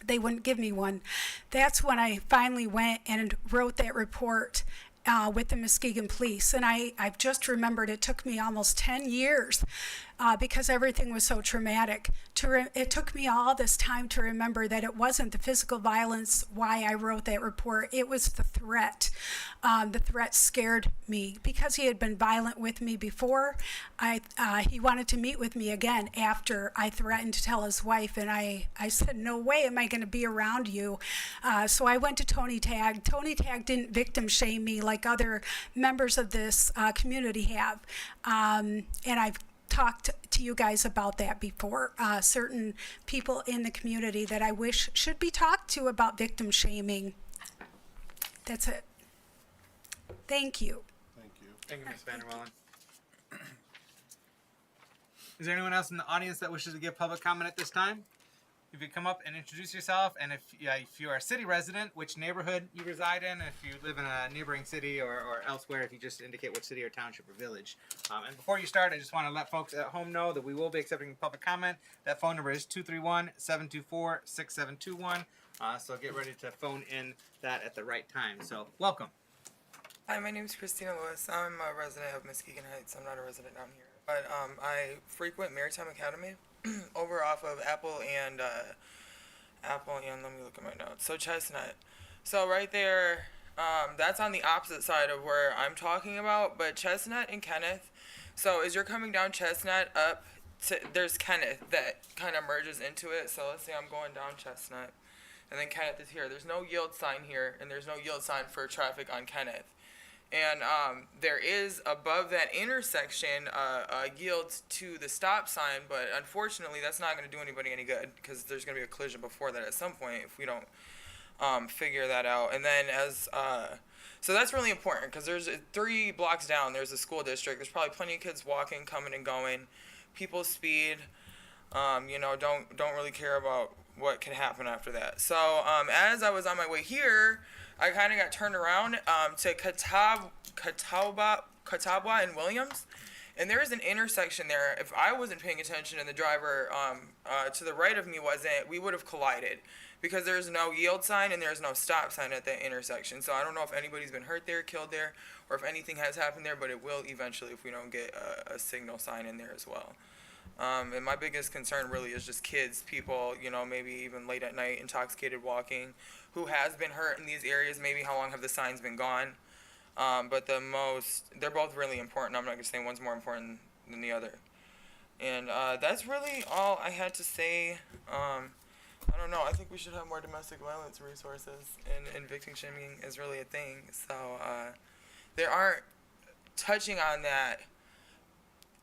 They wouldn't give me one. That's when I finally went and wrote that report with the Muskegon Police. And I've just remembered it took me almost 10 years because everything was so traumatic. It took me all this time to remember that it wasn't the physical violence why I wrote that report. It was the threat. The threat scared me because he had been violent with me before. He wanted to meet with me again after I threatened to tell his wife, and I said, no way am I going to be around you. So I went to Tony Tagg. Tony Tagg didn't victim shame me like other members of this community have. And I've talked to you guys about that before. Certain people in the community that I wish should be talked to about victim shaming. That's it. Thank you. Thank you. Thank you, Ms. Vandermolen. Is there anyone else in the audience that wishes to give public comment at this time? if you come up and introduce yourself, and if you are a city resident, which neighborhood you reside in, if you live in a neighboring city or elsewhere, if you just indicate what city or township or village. And before you start, I just want to let folks at home know that we will be accepting public comment. That phone number is 231-724-6721. So get ready to phone in that at the right time. So welcome. Hi, my name is Christina Lewis. I'm a resident of Muskegon Heights. I'm not a resident down here. But I frequent Maritime Academy over off of Apple and let me look at my notes. So Chestnut. So right there, that's on the opposite side of where I'm talking about. But Chestnut and Kenneth. So as you're coming down Chestnut up, there's Kenneth that kind of merges into it. So let's say I'm going down Chestnut, and then Kenneth is here. There's no yield sign here, and there's no yield sign for traffic on Kenneth. And there is above that intersection a yield to the stop sign, but unfortunately that's not going to do anybody any good because there's going to be a collision before that at some point if we don't figure that out. And then so that's really important because there's 3 blocks down there's a school district. There's probably plenty of kids walking, coming and going. People speed, don't really care about what can happen after that. So as I was on my way here, I kind of got turned around to Catawba and Williams, and there is an intersection there. If I wasn't paying attention and the driver to the right of me wasn't, we would have collided because there's no yield sign and there's no stop sign at that intersection. So I don't know if anybody's been hurt there, killed there, or if anything has happened there, but it will eventually if we don't get a signal sign in there as well. And my biggest concern really is just kids, people, maybe even late at night, intoxicated walking, who has been hurt in these areas. Maybe how long have the signs been gone? But they're both really important. I'm not going to say one's more important than the other. And that's really all I had to say. I don't know. I think we should have more domestic violence resources, and victim shaming is really a thing. So there aren't touching on that.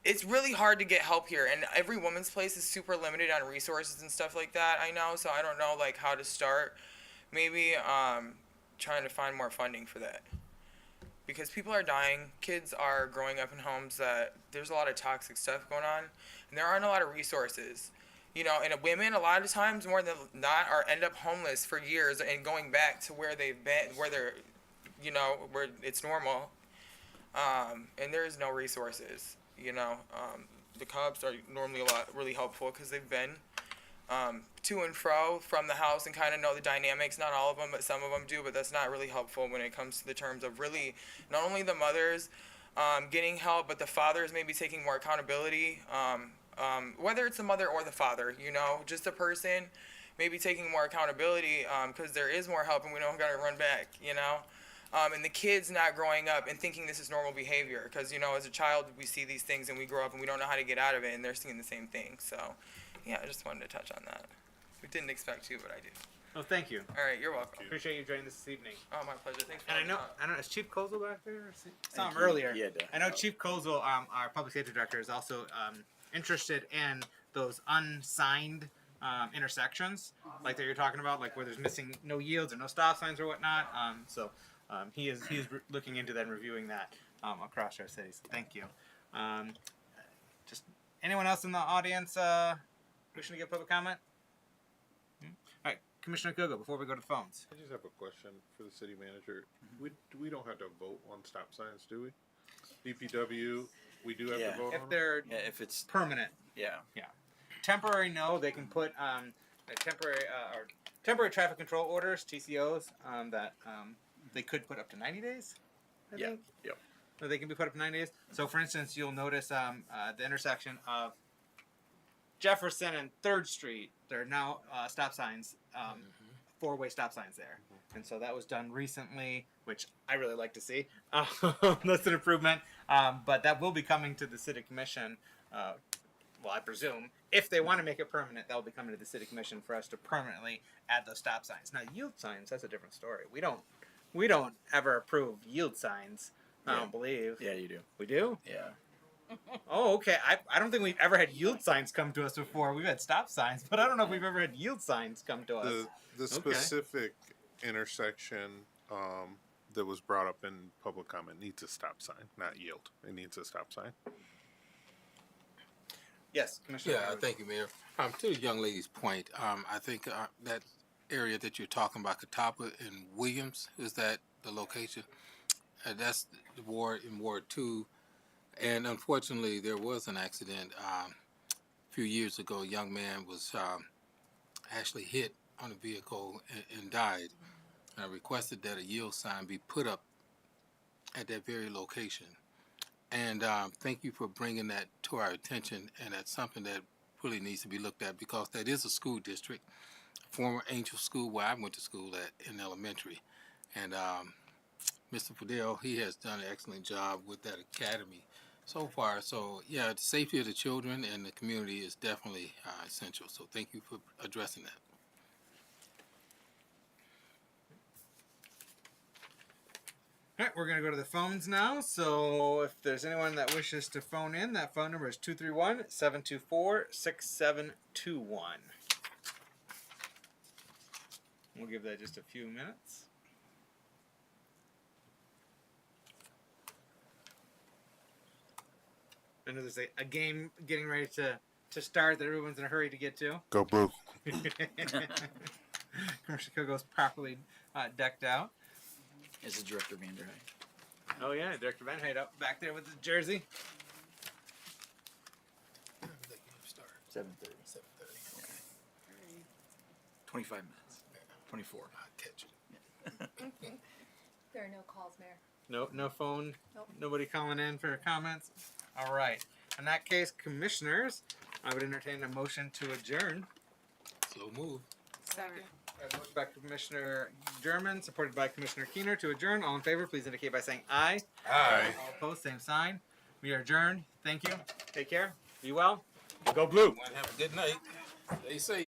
It's really hard to get help here, and every woman's place is super limited on resources and stuff like that, I know, so I don't know, how to start. Maybe trying to find more funding for that. Because people are dying, kids are growing up in homes that there's a lot of toxic stuff going on, and there aren't a lot of resources. And women, a lot of times, more than not, end up homeless for years and going back to where they've been, where they're, where it's normal, and there's no resources. The cops are normally really helpful because they've been to and fro from the house and kind of know the dynamics. Not all of them, but some of them do, but that's not really helpful when it comes to the terms of really not only the mothers getting help, but the fathers maybe taking more accountability, whether it's the mother or the father, just the person maybe taking more accountability because there is more help and we don't got to run back, and the kids not growing up and thinking this is normal behavior because, as a child, we see these things and we grow up and we don't know how to get out of it, and they're seeing the same thing. So, yeah, I just wanted to touch on that. We didn't expect to, but I did. Well, thank you. All right, you're welcome. Appreciate you joining this evening. Oh, my pleasure. Thanks for And having me on. I don't know, is Chief Kozel back there? Saw him earlier. I know Chief Kozel, our public safety director, is also interested in those unsigned intersections, like that you're talking about, like where there's missing no yields or no stop signs or whatnot. He's looking into that and reviewing that across our city. So thank you. Just anyone else in the audience wishing to give public comment? All right, Commissioner Kogo, before we go to the phones. I just have a question for the city manager. We don't have to vote on stop signs, do we? DPW, we do have to vote on If them? they're if it's permanent. yeah. Temporary, no. They can put temporary traffic control orders, TCOs, that they could put up to 90 days. I think. Yep. So they can be put up to 90 days. So, for instance, you'll notice the intersection of Jefferson and 3rd Street, there are now stop signs, 4-way stop signs there. And so that was done recently, which I really like to see. That's an improvement. But that will be coming to the City Commission, well, I presume. If they want to make it permanent, that will be coming to the City Commission for us to permanently add those stop signs. Now, yield signs, that's a different story. We don't ever approve yield signs, I don't believe. Yeah, you do. We do? Yeah. Oh, okay. I don't think we've ever had yield signs come to us before. We've had stop signs, but I don't know if we've ever had yield signs come to us. The specific intersection that was brought up in public comment needs a stop sign, not yield. It needs a stop sign. Yes, Commissioner. Yeah, Howard. thank you, Mayor. To the young lady's point, I think that area that you're talking about, Catawba and Williams, is that the location? That's the ward in Ward 2. And unfortunately, there was an accident a few years ago. A young man was actually hit on a vehicle and died. And I requested that a yield sign be put up at that very location. And thank you for bringing that to our attention. And that's something that really needs to be looked at because that is a school district, former Angel School where I went to school at in elementary. And Mr. Fidel, he has done an excellent job with that academy so far. So yeah, the safety of the children and the community is definitely essential. So thank you for addressing that. All right, we're going to go to the phones now. So if there's anyone that wishes to phone in, that phone number is 231-724-6721. We'll give that just a few minutes. I know there's a game getting ready to start that everyone's in a hurry to get to. Go blue. Commissioner Kogo's properly decked out. Is the Director Vanderheide. Oh yeah, Director Van Hyde up back there with his jersey. 7:30. 25 minutes. 24. Catch it. There are no calls, Mayor. No phone. Nope. Nobody calling in for comments. All right. In that case, commissioners, I would entertain a motion to adjourn. So move. Second. Motion by Commissioner German, supported by Commissioner Keener to adjourn. All in favor, please indicate by saying aye. Aye. All opposed, same sign. We are adjourned. Thank you. Take care. Be well. Go blue. Have a good night. Stay safe.